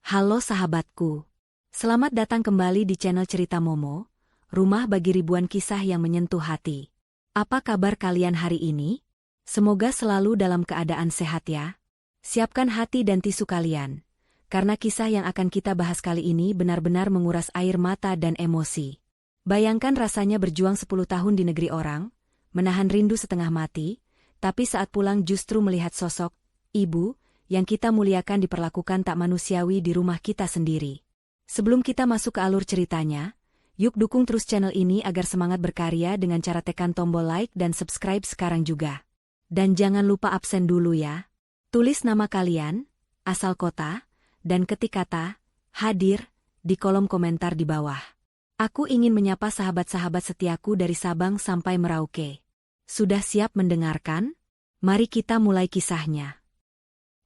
Halo sahabatku. Selamat datang kembali di channel Cerita Momo, rumah bagi ribuan kisah yang menyentuh hati. Apa kabar kalian hari ini? Semoga selalu dalam keadaan sehat ya. Siapkan hati dan tisu kalian, karena kisah yang akan kita bahas kali ini benar-benar menguras air mata dan emosi. Bayangkan rasanya berjuang 10 tahun di negeri orang, menahan rindu setengah mati, tapi saat pulang justru melihat sosok ibu yang kita muliakan diperlakukan tak manusiawi di rumah kita sendiri. Sebelum kita masuk ke alur ceritanya, yuk dukung terus channel ini agar semangat berkarya dengan cara tekan tombol like dan subscribe sekarang juga. Dan jangan lupa absen dulu ya. Tulis nama kalian, asal kota, dan ketik kata hadir di kolom komentar di bawah. Aku ingin menyapa sahabat-sahabat setiaku dari Sabang sampai Merauke. Sudah siap mendengarkan? Mari kita mulai kisahnya.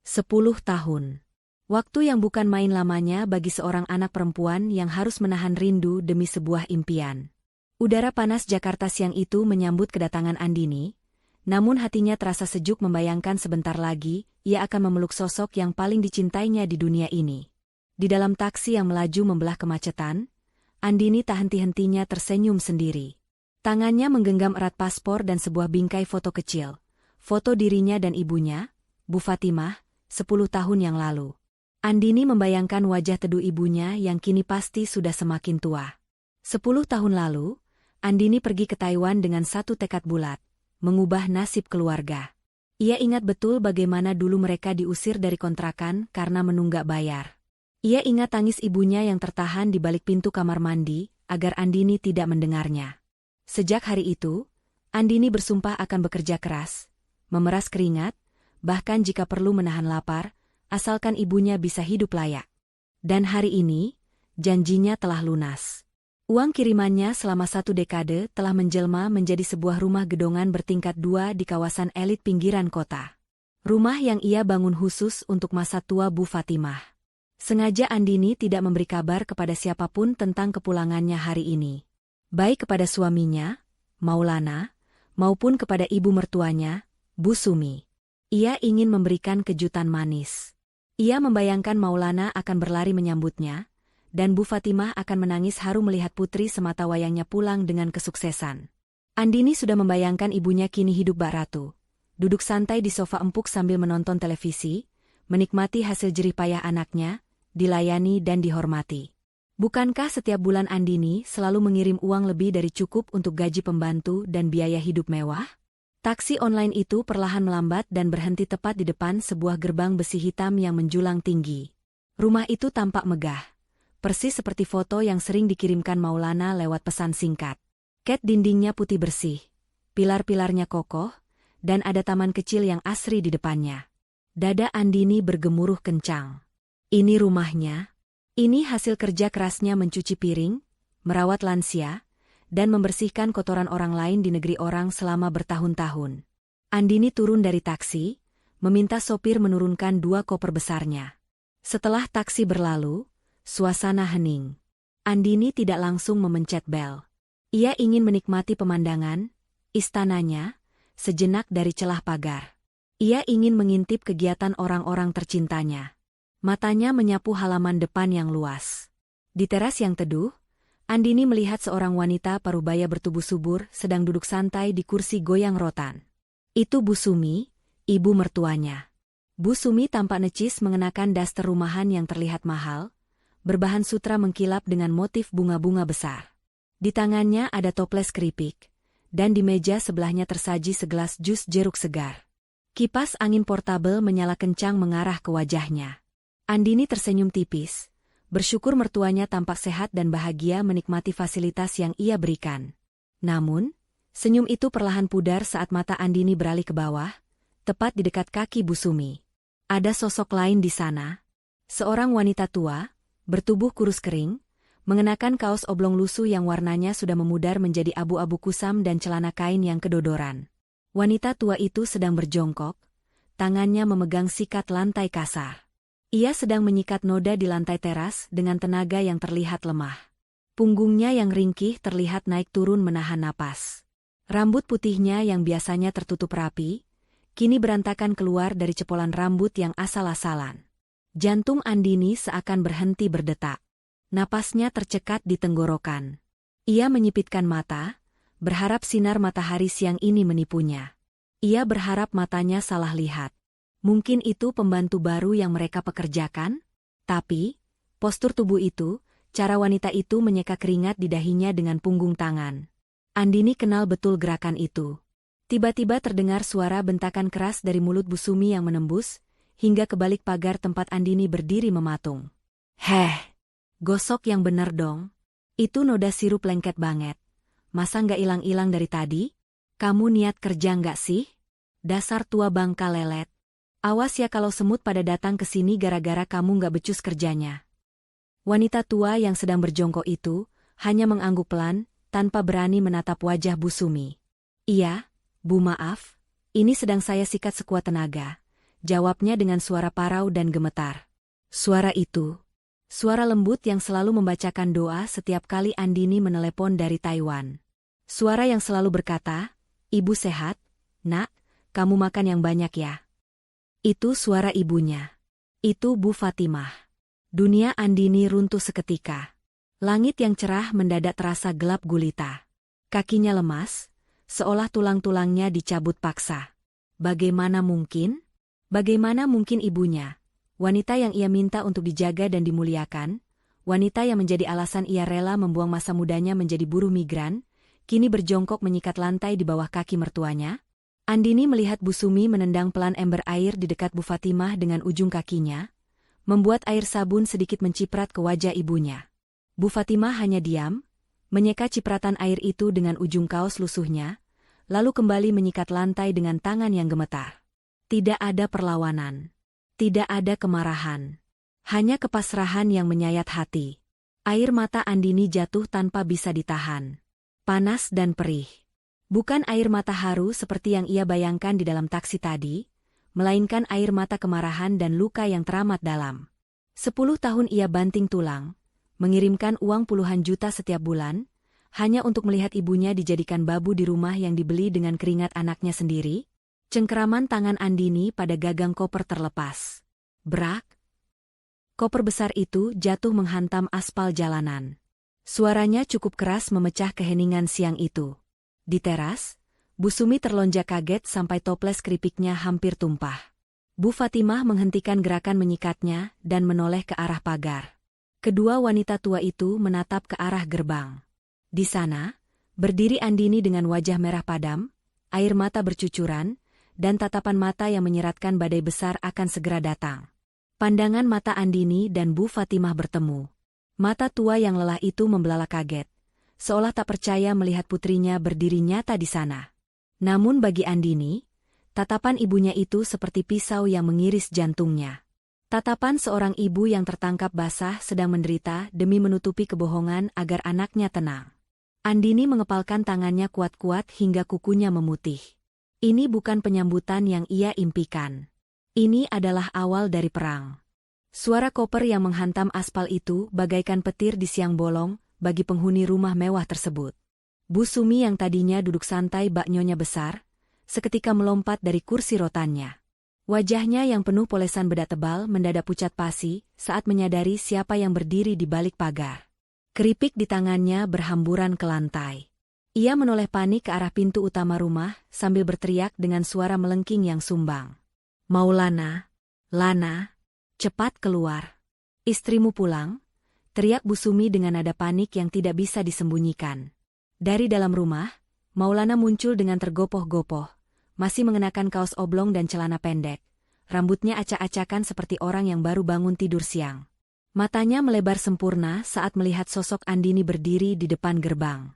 10 tahun. Waktu yang bukan main lamanya bagi seorang anak perempuan yang harus menahan rindu demi sebuah impian. Udara panas Jakarta siang itu menyambut kedatangan Andini, namun hatinya terasa sejuk membayangkan sebentar lagi ia akan memeluk sosok yang paling dicintainya di dunia ini. Di dalam taksi yang melaju membelah kemacetan, Andini tak henti-hentinya tersenyum sendiri. Tangannya menggenggam erat paspor dan sebuah bingkai foto kecil. Foto dirinya dan ibunya, Bu Fatimah, 10 tahun yang lalu. Andini membayangkan wajah teduh ibunya yang kini pasti sudah semakin tua. 10 tahun lalu, Andini pergi ke Taiwan dengan satu tekad bulat, mengubah nasib keluarga. Ia ingat betul bagaimana dulu mereka diusir dari kontrakan karena menunggak bayar. Ia ingat tangis ibunya yang tertahan di balik pintu kamar mandi agar Andini tidak mendengarnya. Sejak hari itu, Andini bersumpah akan bekerja keras, memeras keringat, bahkan jika perlu menahan lapar, asalkan ibunya bisa hidup layak. Dan hari ini, janjinya telah lunas. Uang kirimannya selama 1 dekade telah menjelma menjadi sebuah rumah gedongan bertingkat 2 di kawasan elit pinggiran kota. Rumah yang ia bangun khusus untuk masa tua Bu Fatimah. Sengaja Andini tidak memberi kabar kepada siapapun tentang kepulangannya hari ini. Baik kepada suaminya, Maulana, maupun kepada ibu mertuanya, Bu Sumi. Ia ingin memberikan kejutan manis. Ia membayangkan Maulana akan berlari menyambutnya, dan Bu Fatimah akan menangis haru melihat putri semata wayangnya pulang dengan kesuksesan. Andini sudah membayangkan ibunya kini hidup bak ratu. Duduk santai di sofa empuk sambil menonton televisi, menikmati hasil jerih payah anaknya, dilayani dan dihormati. Bukankah setiap bulan Andini selalu mengirim uang lebih dari cukup untuk gaji pembantu dan biaya hidup mewah? Taksi online itu perlahan melambat dan berhenti tepat di depan sebuah gerbang besi hitam yang menjulang tinggi. Rumah itu tampak megah, persis seperti foto yang sering dikirimkan Maulana lewat pesan singkat. Cat dindingnya putih bersih, pilar-pilarnya kokoh, dan ada taman kecil yang asri di depannya. Dada Andini bergemuruh kencang. Ini rumahnya. Ini hasil kerja kerasnya mencuci piring, merawat lansia, dan membersihkan kotoran orang lain di negeri orang selama bertahun-tahun. Andini turun dari taksi, meminta sopir menurunkan 2 koper besarnya. Setelah taksi berlalu, suasana hening. Andini tidak langsung memencet bel. Ia ingin menikmati pemandangan, istananya, sejenak dari celah pagar. Ia ingin mengintip kegiatan orang-orang tercintanya. Matanya menyapu halaman depan yang luas. Di teras yang teduh, Andini melihat seorang wanita parubaya bertubuh subur sedang duduk santai di kursi goyang rotan. Itu Bu Sumi, ibu mertuanya. Bu Sumi tampak necis mengenakan daster rumahan yang terlihat mahal, berbahan sutra mengkilap dengan motif bunga-bunga besar. Di tangannya ada toples keripik, dan di meja sebelahnya tersaji segelas jus jeruk segar. Kipas angin portabel menyala kencang mengarah ke wajahnya. Andini tersenyum tipis, bersyukur mertuanya tampak sehat dan bahagia menikmati fasilitas yang ia berikan. Namun, senyum itu perlahan pudar saat mata Andini beralih ke bawah, tepat di dekat kaki Bu Sumi. Ada sosok lain di sana. Seorang wanita tua, bertubuh kurus kering, mengenakan kaos oblong lusuh yang warnanya sudah memudar menjadi abu-abu kusam dan celana kain yang kedodoran. Wanita tua itu sedang berjongkok, tangannya memegang sikat lantai kasar. Ia sedang menyikat noda di lantai teras dengan tenaga yang terlihat lemah. Punggungnya yang ringkih terlihat naik turun menahan napas. Rambut putihnya yang biasanya tertutup rapi, kini berantakan keluar dari cepolan rambut yang asal-asalan. Jantung Andini seakan berhenti berdetak. Napasnya tercekat di tenggorokan. Ia menyipitkan mata, berharap sinar matahari siang ini menipunya. Ia berharap matanya salah lihat. Mungkin itu pembantu baru yang mereka pekerjakan? Tapi, postur tubuh itu, cara wanita itu menyeka keringat di dahinya dengan punggung tangan. Andini kenal betul gerakan itu. Tiba-tiba terdengar suara bentakan keras dari mulut Bu Sumi yang menembus, hingga ke balik pagar tempat Andini berdiri mematung. Heh, gosok yang bener dong. Itu noda sirup lengket banget. Masa nggak ilang-ilang dari tadi? Kamu niat kerja nggak sih? Dasar tua bangka lelet. Awas ya kalau semut pada datang ke sini gara-gara kamu nggak becus kerjanya. Wanita tua yang sedang berjongkok itu hanya mengangguk pelan, tanpa berani menatap wajah Bu Sumi. Iya, Bu, maaf, ini sedang saya sikat sekuat tenaga, jawabnya dengan suara parau dan gemetar. Suara itu, suara lembut yang selalu membacakan doa setiap kali Andini menelepon dari Taiwan. Suara yang selalu berkata, "Ibu sehat, Nak, kamu makan yang banyak ya." Itu suara ibunya. Itu Bu Fatimah. Dunia Andini runtuh seketika. Langit yang cerah mendadak terasa gelap gulita. Kakinya lemas, seolah tulang-tulangnya dicabut paksa. Bagaimana mungkin? Bagaimana mungkin ibunya, wanita yang ia minta untuk dijaga dan dimuliakan, wanita yang menjadi alasan ia rela membuang masa mudanya menjadi buruh migran, kini berjongkok menyikat lantai di bawah kaki mertuanya? Andini melihat Bu Sumi menendang pelan ember air di dekat Bu Fatimah dengan ujung kakinya, membuat air sabun sedikit menciprat ke wajah ibunya. Bu Fatimah hanya diam, menyeka cipratan air itu dengan ujung kaos lusuhnya, lalu kembali menyikat lantai dengan tangan yang gemetar. Tidak ada perlawanan. Tidak ada kemarahan. Hanya kepasrahan yang menyayat hati. Air mata Andini jatuh tanpa bisa ditahan. Panas dan perih. Bukan air mata haru seperti yang ia bayangkan di dalam taksi tadi, melainkan air mata kemarahan dan luka yang teramat dalam. 10 tahun ia banting tulang, mengirimkan uang puluhan juta setiap bulan, hanya untuk melihat ibunya dijadikan babu di rumah yang dibeli dengan keringat anaknya sendiri. Cengkeraman tangan Andini pada gagang koper terlepas. Brak! Koper besar itu jatuh menghantam aspal jalanan. Suaranya cukup keras memecah keheningan siang itu. Di teras, Bu Sumi terlonjak kaget sampai toples keripiknya hampir tumpah. Bu Fatimah menghentikan gerakan menyikatnya dan menoleh ke arah pagar. Kedua wanita tua itu menatap ke arah gerbang. Di sana, berdiri Andini dengan wajah merah padam, air mata bercucuran, dan tatapan mata yang menyeratkan badai besar akan segera datang. Pandangan mata Andini dan Bu Fatimah bertemu. Mata tua yang lelah itu membelalak kaget, seolah tak percaya melihat putrinya berdiri nyata di sana. Namun bagi Andini, tatapan ibunya itu seperti pisau yang mengiris jantungnya. Tatapan seorang ibu yang tertangkap basah sedang menderita demi menutupi kebohongan agar anaknya tenang. Andini mengepalkan tangannya kuat-kuat hingga kukunya memutih. Ini bukan penyambutan yang ia impikan. Ini adalah awal dari perang. Suara koper yang menghantam aspal itu bagaikan petir di siang bolong bagi penghuni rumah mewah tersebut. Bu Sumi yang tadinya duduk santai bak nyonya besar, seketika melompat dari kursi rotannya. Wajahnya yang penuh polesan bedak tebal mendadak pucat pasi saat menyadari siapa yang berdiri di balik pagar. Keripik di tangannya berhamburan ke lantai. Ia menoleh panik ke arah pintu utama rumah sambil berteriak dengan suara melengking yang sumbang. "Maulana, Lana, cepat keluar. Istrimu pulang," teriak Bu Sumi dengan nada panik yang tidak bisa disembunyikan. Dari dalam rumah, Maulana muncul dengan tergopoh-gopoh, masih mengenakan kaos oblong dan celana pendek. Rambutnya acak-acakan seperti orang yang baru bangun tidur siang. Matanya melebar sempurna saat melihat sosok Andini berdiri di depan gerbang.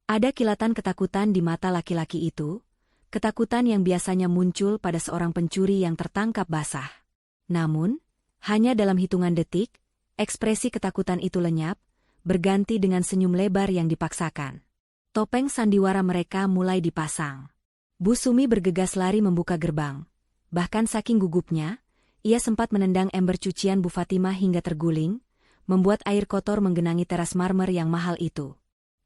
Ada kilatan ketakutan di mata laki-laki itu, ketakutan yang biasanya muncul pada seorang pencuri yang tertangkap basah. Namun, hanya dalam hitungan detik, ekspresi ketakutan itu lenyap, berganti dengan senyum lebar yang dipaksakan. Topeng sandiwara mereka mulai dipasang. Bu Sumi bergegas lari membuka gerbang. Bahkan saking gugupnya, ia sempat menendang ember cucian Bu Fatimah hingga terguling, membuat air kotor menggenangi teras marmer yang mahal itu.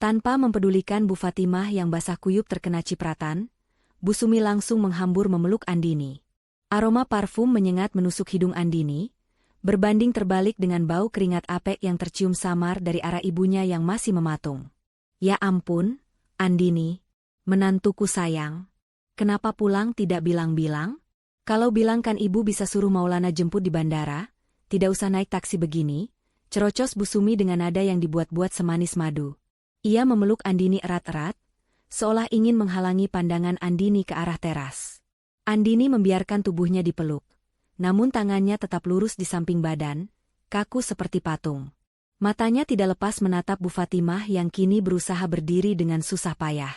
Tanpa mempedulikan Bu Fatimah yang basah kuyup terkena cipratan, Bu Sumi langsung menghambur memeluk Andini. Aroma parfum menyengat menusuk hidung Andini, berbanding terbalik dengan bau keringat Apek yang tercium samar dari arah ibunya yang masih mematung. Ya ampun, Andini, menantuku sayang. Kenapa pulang tidak bilang-bilang? Kalau bilang kan ibu bisa suruh Maulana jemput di bandara, tidak usah naik taksi begini, cerocos Bu Sumi dengan nada yang dibuat-buat semanis madu. Ia memeluk Andini erat-erat, seolah ingin menghalangi pandangan Andini ke arah teras. Andini membiarkan tubuhnya dipeluk, namun tangannya tetap lurus di samping badan, kaku seperti patung. Matanya tidak lepas menatap Bu Fatimah yang kini berusaha berdiri dengan susah payah.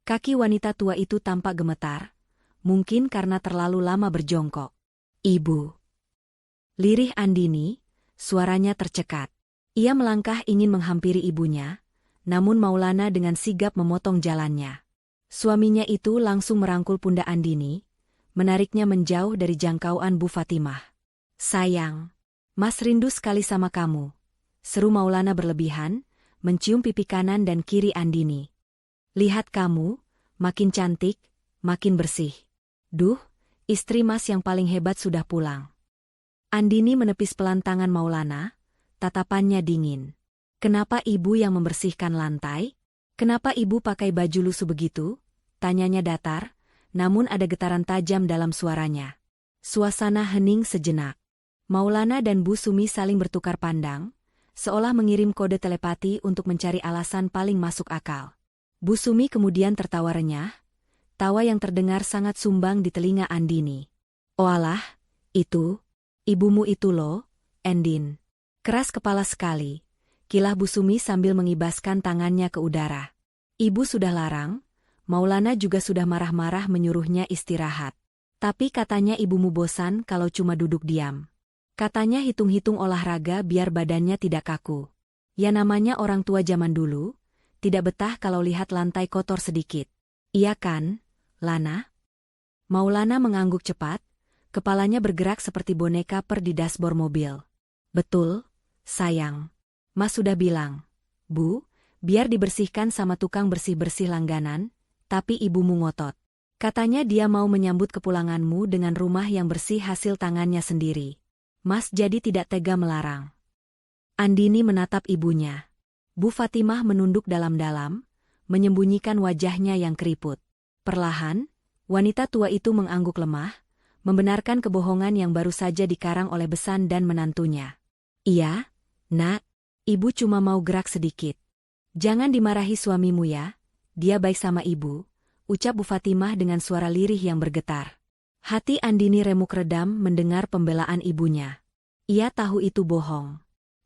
Kaki wanita tua itu tampak gemetar, mungkin karena terlalu lama berjongkok. Ibu. Lirih Andini, suaranya tercekat. Ia melangkah ingin menghampiri ibunya, namun Maulana dengan sigap memotong jalannya. Suaminya itu langsung merangkul pundak Andini, menariknya menjauh dari jangkauan Bu Fatimah. Sayang, Mas rindu sekali sama kamu, seru Maulana berlebihan, mencium pipi kanan dan kiri Andini. Lihat kamu, makin cantik, makin bersih. Duh, istri Mas yang paling hebat sudah pulang. Andini menepis pelan tangan Maulana, tatapannya dingin. Kenapa ibu yang membersihkan lantai? Kenapa ibu pakai baju lusuh begitu? Tanyanya datar, namun ada getaran tajam dalam suaranya. Suasana hening sejenak. Maulana dan Bu Sumi saling bertukar pandang, seolah mengirim kode telepati untuk mencari alasan paling masuk akal. Bu Sumi kemudian tertawa renyah, tawa yang terdengar sangat sumbang di telinga Andini. Oalah, itu, ibumu itu loh, Endin. Keras kepala sekali, kilah Bu Sumi sambil mengibaskan tangannya ke udara. Ibu sudah larang, Maulana juga sudah marah-marah menyuruhnya istirahat. Tapi katanya ibumu bosan kalau cuma duduk diam. Katanya hitung-hitung olahraga biar badannya tidak kaku. Ya namanya orang tua zaman dulu, tidak betah kalau lihat lantai kotor sedikit. Iya kan, Lana? Maulana mengangguk cepat, kepalanya bergerak seperti boneka per di dashboard mobil. Betul, sayang. Mas sudah bilang, Bu, biar dibersihkan sama tukang bersih-bersih langganan, tapi ibumu ngotot. Katanya dia mau menyambut kepulanganmu dengan rumah yang bersih hasil tangannya sendiri. Mas jadi tidak tega melarang. Andini menatap ibunya. Bu Fatimah menunduk dalam-dalam, menyembunyikan wajahnya yang keriput. Perlahan, wanita tua itu mengangguk lemah, membenarkan kebohongan yang baru saja dikarang oleh besan dan menantunya. Iya, Nak, ibu cuma mau gerak sedikit. Jangan dimarahi suamimu ya, dia baik sama ibu, ucap Bu Fatimah dengan suara lirih yang bergetar. Hati Andini remuk redam mendengar pembelaan ibunya. Ia tahu itu bohong.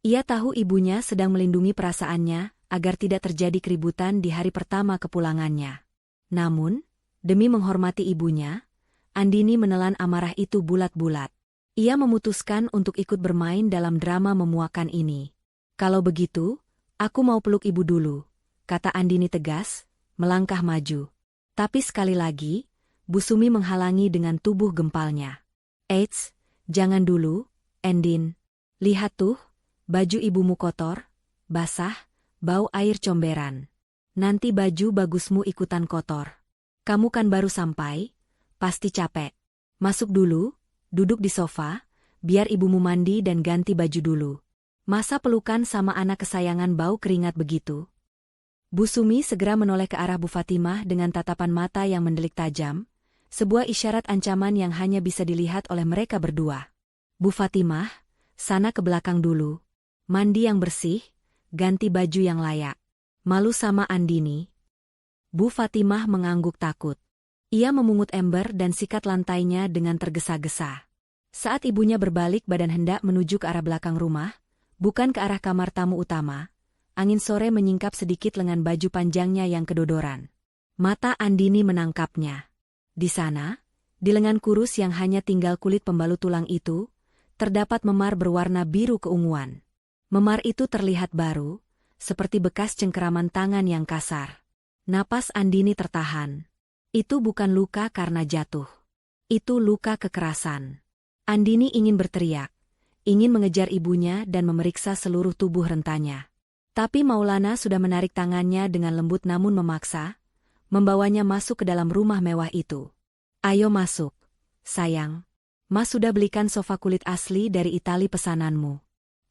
Ia tahu ibunya sedang melindungi perasaannya agar tidak terjadi keributan di hari pertama kepulangannya. Namun, demi menghormati ibunya, Andini menelan amarah itu bulat-bulat. Ia memutuskan untuk ikut bermain dalam drama memuakan ini. Kalau begitu, aku mau peluk ibu dulu, kata Andini tegas, melangkah maju. Tapi sekali lagi, Bu Sumi menghalangi dengan tubuh gempalnya. Eits, jangan dulu, Endin. Lihat tuh, baju ibumu kotor, basah, bau air comberan. Nanti baju bagusmu ikutan kotor. Kamu kan baru sampai, pasti capek. Masuk dulu, duduk di sofa, biar ibumu mandi dan ganti baju dulu. Masa pelukan sama anak kesayangan bau keringat begitu? Bu Sumi segera menoleh ke arah Bu Fatimah dengan tatapan mata yang mendelik tajam, sebuah isyarat ancaman yang hanya bisa dilihat oleh mereka berdua. Bu Fatimah, sana ke belakang dulu. Mandi yang bersih, ganti baju yang layak. Malu sama Andini? Bu Fatimah mengangguk takut. Ia memungut ember dan sikat lantainya dengan tergesa-gesa. Saat ibunya berbalik badan hendak menuju ke arah belakang rumah, bukan ke arah kamar tamu utama, angin sore menyingkap sedikit lengan baju panjangnya yang kedodoran. Mata Andini menangkapnya. Di sana, di lengan kurus yang hanya tinggal kulit pembalut tulang itu, terdapat memar berwarna biru keunguan. Memar itu terlihat baru, seperti bekas cengkeraman tangan yang kasar. Napas Andini tertahan. Itu bukan luka karena jatuh. Itu luka kekerasan. Andini ingin berteriak, ingin mengejar ibunya dan memeriksa seluruh tubuh rentanya. Tapi Maulana sudah menarik tangannya dengan lembut namun memaksa, membawanya masuk ke dalam rumah mewah itu. Ayo masuk, sayang. Mas sudah belikan sofa kulit asli dari Itali pesananmu.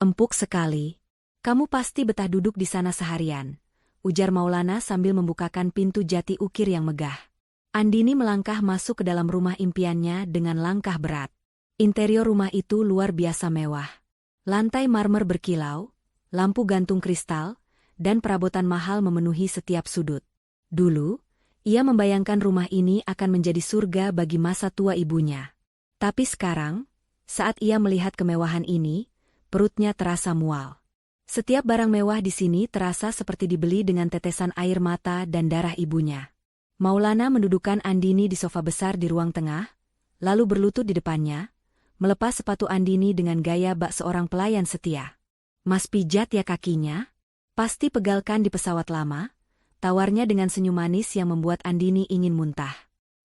Empuk sekali. Kamu pasti betah duduk di sana seharian, ujar Maulana sambil membukakan pintu jati ukir yang megah. Andini melangkah masuk ke dalam rumah impiannya dengan langkah berat. Interior rumah itu luar biasa mewah. Lantai marmer berkilau, lampu gantung kristal, dan perabotan mahal memenuhi setiap sudut. Dulu, ia membayangkan rumah ini akan menjadi surga bagi masa tua ibunya. Tapi sekarang, saat ia melihat kemewahan ini, perutnya terasa mual. Setiap barang mewah di sini terasa seperti dibeli dengan tetesan air mata dan darah ibunya. Maulana mendudukkan Andini di sofa besar di ruang tengah, lalu berlutut di depannya, melepas sepatu Andini dengan gaya bak seorang pelayan setia. Mas pijat ya kakinya? Pasti pegalkan di pesawat lama, tawarnya dengan senyum manis yang membuat Andini ingin muntah.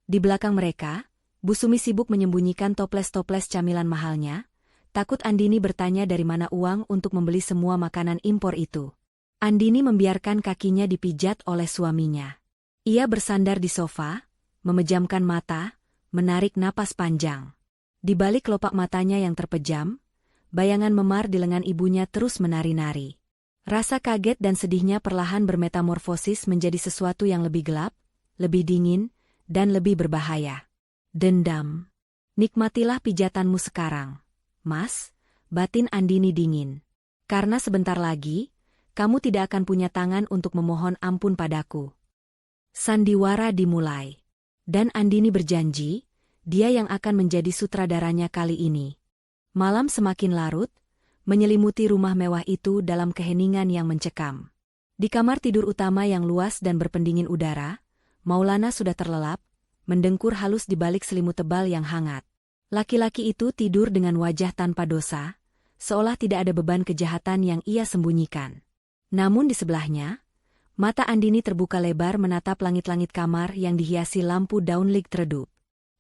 Di belakang mereka, Bu Sumi sibuk menyembunyikan toples-toples camilan mahalnya, takut Andini bertanya dari mana uang untuk membeli semua makanan impor itu. Andini membiarkan kakinya dipijat oleh suaminya. Ia bersandar di sofa, memejamkan mata, menarik napas panjang. Di balik kelopak matanya yang terpejam, bayangan memar di lengan ibunya terus menari-nari. Rasa kaget dan sedihnya perlahan bermetamorfosis menjadi sesuatu yang lebih gelap, lebih dingin, dan lebih berbahaya. Dendam. Nikmatilah pijatanmu sekarang, Mas, batin Andini dingin. Karena sebentar lagi, kamu tidak akan punya tangan untuk memohon ampun padaku. Sandiwara dimulai. Dan Andini berjanji, dia yang akan menjadi sutradaranya kali ini. Malam semakin larut, menyelimuti rumah mewah itu dalam keheningan yang mencekam. Di kamar tidur utama yang luas dan berpendingin udara, Maulana sudah terlelap, mendengkur halus di balik selimut tebal yang hangat. Laki-laki itu tidur dengan wajah tanpa dosa, seolah tidak ada beban kejahatan yang ia sembunyikan. Namun di sebelahnya, mata Andini terbuka lebar menatap langit-langit kamar yang dihiasi lampu downlight redup.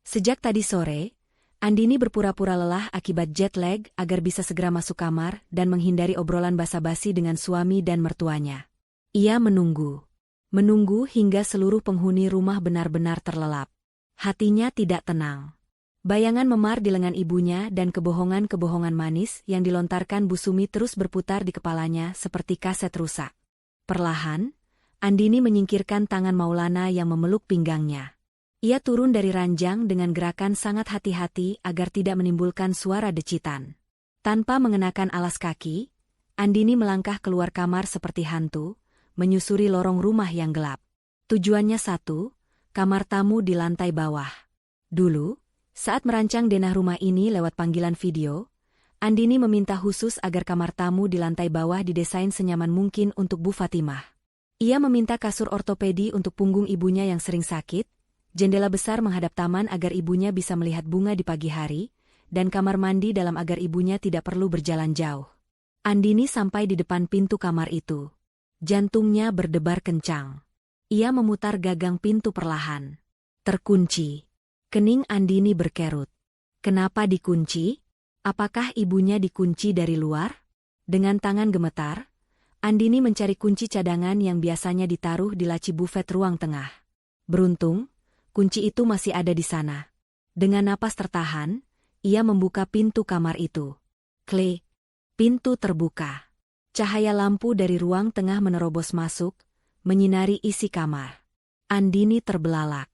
Sejak tadi sore, Andini berpura-pura lelah akibat jet lag agar bisa segera masuk kamar dan menghindari obrolan basa-basi dengan suami dan mertuanya. Ia menunggu. Menunggu hingga seluruh penghuni rumah benar-benar terlelap. Hatinya tidak tenang. Bayangan memar di lengan ibunya dan kebohongan-kebohongan manis yang dilontarkan Bu Sumi terus berputar di kepalanya seperti kaset rusak. Perlahan, Andini menyingkirkan tangan Maulana yang memeluk pinggangnya. Ia turun dari ranjang dengan gerakan sangat hati-hati agar tidak menimbulkan suara decitan. Tanpa mengenakan alas kaki, Andini melangkah keluar kamar seperti hantu, menyusuri lorong rumah yang gelap. Tujuannya satu, kamar tamu di lantai bawah. Dulu, saat merancang denah rumah ini lewat panggilan video, Andini meminta khusus agar kamar tamu di lantai bawah didesain senyaman mungkin untuk Bu Fatimah. Ia meminta kasur ortopedi untuk punggung ibunya yang sering sakit, jendela besar menghadap taman agar ibunya bisa melihat bunga di pagi hari, dan kamar mandi dalam agar ibunya tidak perlu berjalan jauh. Andini sampai di depan pintu kamar itu. Jantungnya berdebar kencang. Ia memutar gagang pintu perlahan. Terkunci. Kening Andini berkerut. Kenapa dikunci? Apakah ibunya dikunci dari luar? Dengan tangan gemetar, Andini mencari kunci cadangan yang biasanya ditaruh di laci bufet ruang tengah. Beruntung, kunci itu masih ada di sana. Dengan napas tertahan, ia membuka pintu kamar itu. Klik. Pintu terbuka. Cahaya lampu dari ruang tengah menerobos masuk, menyinari isi kamar. Andini terbelalak.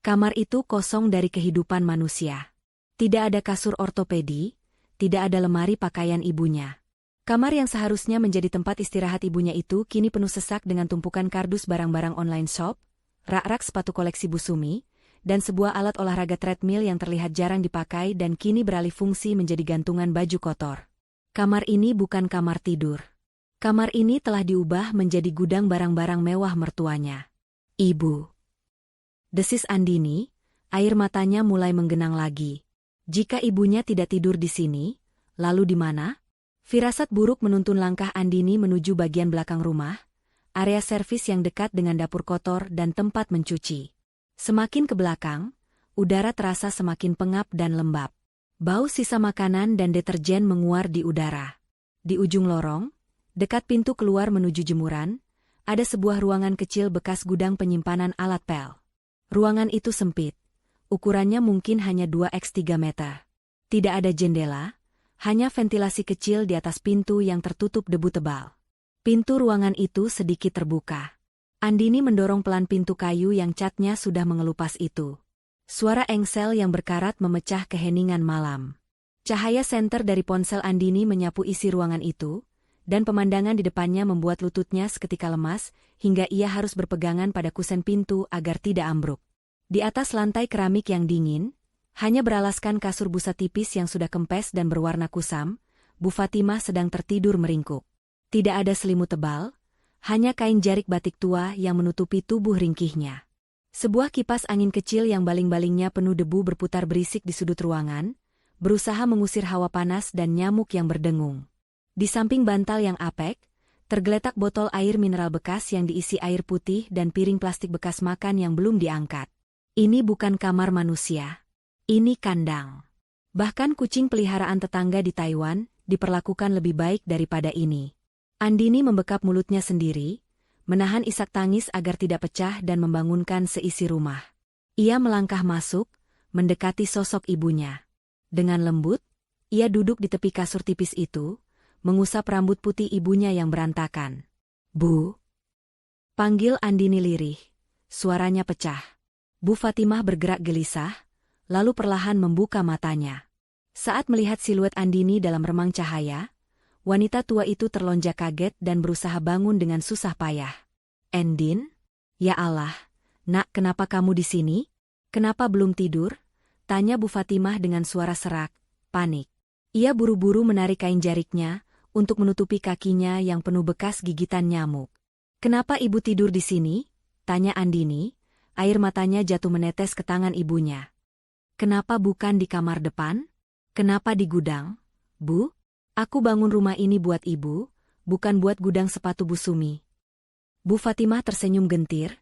Kamar itu kosong dari kehidupan manusia. Tidak ada kasur ortopedi, tidak ada lemari pakaian ibunya. Kamar yang seharusnya menjadi tempat istirahat ibunya itu kini penuh sesak dengan tumpukan kardus barang-barang online shop, rak-rak sepatu koleksi Bu Sumi, dan sebuah alat olahraga treadmill yang terlihat jarang dipakai dan kini beralih fungsi menjadi gantungan baju kotor. Kamar ini bukan kamar tidur. Kamar ini telah diubah menjadi gudang barang-barang mewah mertuanya. Ibu. Desis Andini, air matanya mulai menggenang lagi. Jika ibunya tidak tidur di sini, lalu di mana? Firasat buruk menuntun langkah Andini menuju bagian belakang rumah, area servis yang dekat dengan dapur kotor dan tempat mencuci. Semakin ke belakang, udara terasa semakin pengap dan lembab. Bau sisa makanan dan deterjen menguar di udara. Di ujung lorong, dekat pintu keluar menuju jemuran, ada sebuah ruangan kecil bekas gudang penyimpanan alat pel. Ruangan itu sempit. Ukurannya mungkin hanya 2x3 meter. Tidak ada jendela, hanya ventilasi kecil di atas pintu yang tertutup debu tebal. Pintu ruangan itu sedikit terbuka. Andini mendorong pelan pintu kayu yang catnya sudah mengelupas itu. Suara engsel yang berkarat memecah keheningan malam. Cahaya senter dari ponsel Andini menyapu isi ruangan itu, dan pemandangan di depannya membuat lututnya seketika lemas, hingga ia harus berpegangan pada kusen pintu agar tidak ambruk. Di atas lantai keramik yang dingin, hanya beralaskan kasur busa tipis yang sudah kempes dan berwarna kusam, Bu Fatimah sedang tertidur meringkuk. Tidak ada selimut tebal, hanya kain jarik batik tua yang menutupi tubuh ringkihnya. Sebuah kipas angin kecil yang baling-balingnya penuh debu berputar berisik di sudut ruangan, berusaha mengusir hawa panas dan nyamuk yang berdengung. Di samping bantal yang apek, tergeletak botol air mineral bekas yang diisi air putih dan piring plastik bekas makan yang belum diangkat. Ini bukan kamar manusia. Ini kandang. Bahkan kucing peliharaan tetangga di Taiwan diperlakukan lebih baik daripada ini. Andini membekap mulutnya sendiri, menahan isak tangis agar tidak pecah dan membangunkan seisi rumah. Ia melangkah masuk, mendekati sosok ibunya. Dengan lembut, ia duduk di tepi kasur tipis itu, mengusap rambut putih ibunya yang berantakan. "Bu?" panggil Andini lirih. Suaranya pecah. Bu Fatimah bergerak gelisah, lalu perlahan membuka matanya. Saat melihat siluet Andini dalam remang cahaya, wanita tua itu terlonjak kaget dan berusaha bangun dengan susah payah. "Endin? Ya Allah, Nak, kenapa kamu di sini? Kenapa belum tidur?" tanya Bu Fatimah dengan suara serak, panik. Ia buru-buru menarik kain jariknya untuk menutupi kakinya yang penuh bekas gigitan nyamuk. "Kenapa ibu tidur di sini?" tanya Andini, air matanya jatuh menetes ke tangan ibunya. "Kenapa bukan di kamar depan? Kenapa di gudang, Bu? Aku bangun rumah ini buat ibu, bukan buat gudang sepatu Bu Sumi." Bu Fatimah tersenyum gentir,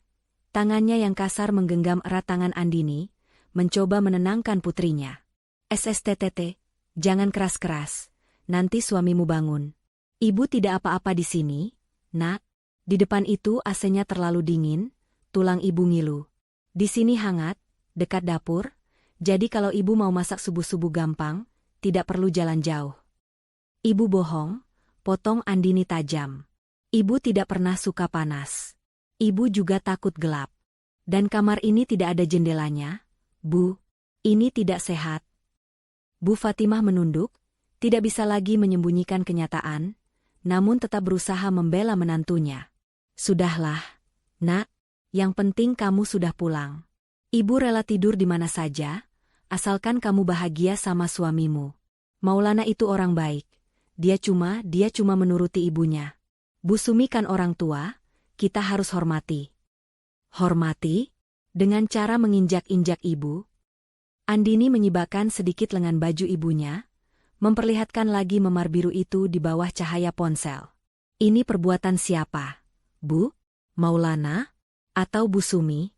tangannya yang kasar menggenggam erat tangan Andini, mencoba menenangkan putrinya. "SSTTT, jangan keras-keras, nanti suamimu bangun. Ibu tidak apa-apa di sini, Nak. Di depan itu AC-nya terlalu dingin, tulang ibu ngilu. Di sini hangat, dekat dapur, jadi kalau ibu mau masak subuh-subuh gampang, tidak perlu jalan jauh." "Ibu bohong," potong Andini tajam. "Ibu tidak pernah suka panas. Ibu juga takut gelap. Dan kamar ini tidak ada jendelanya, Bu. Ini tidak sehat." Bu Fatimah menunduk, tidak bisa lagi menyembunyikan kenyataan, namun tetap berusaha membela menantunya. "Sudahlah, Nak, yang penting kamu sudah pulang. Ibu rela tidur di mana saja, asalkan kamu bahagia sama suamimu. Maulana itu orang baik. Dia cuma menuruti ibunya. Bu Sumi kan orang tua, kita harus hormati." "Hormati?" Dengan cara menginjak-injak ibu. Andini menyibakkan sedikit lengan baju ibunya, memperlihatkan lagi memar biru itu di bawah cahaya ponsel. "Ini perbuatan siapa, Bu? Maulana? Atau Bu Sumi?"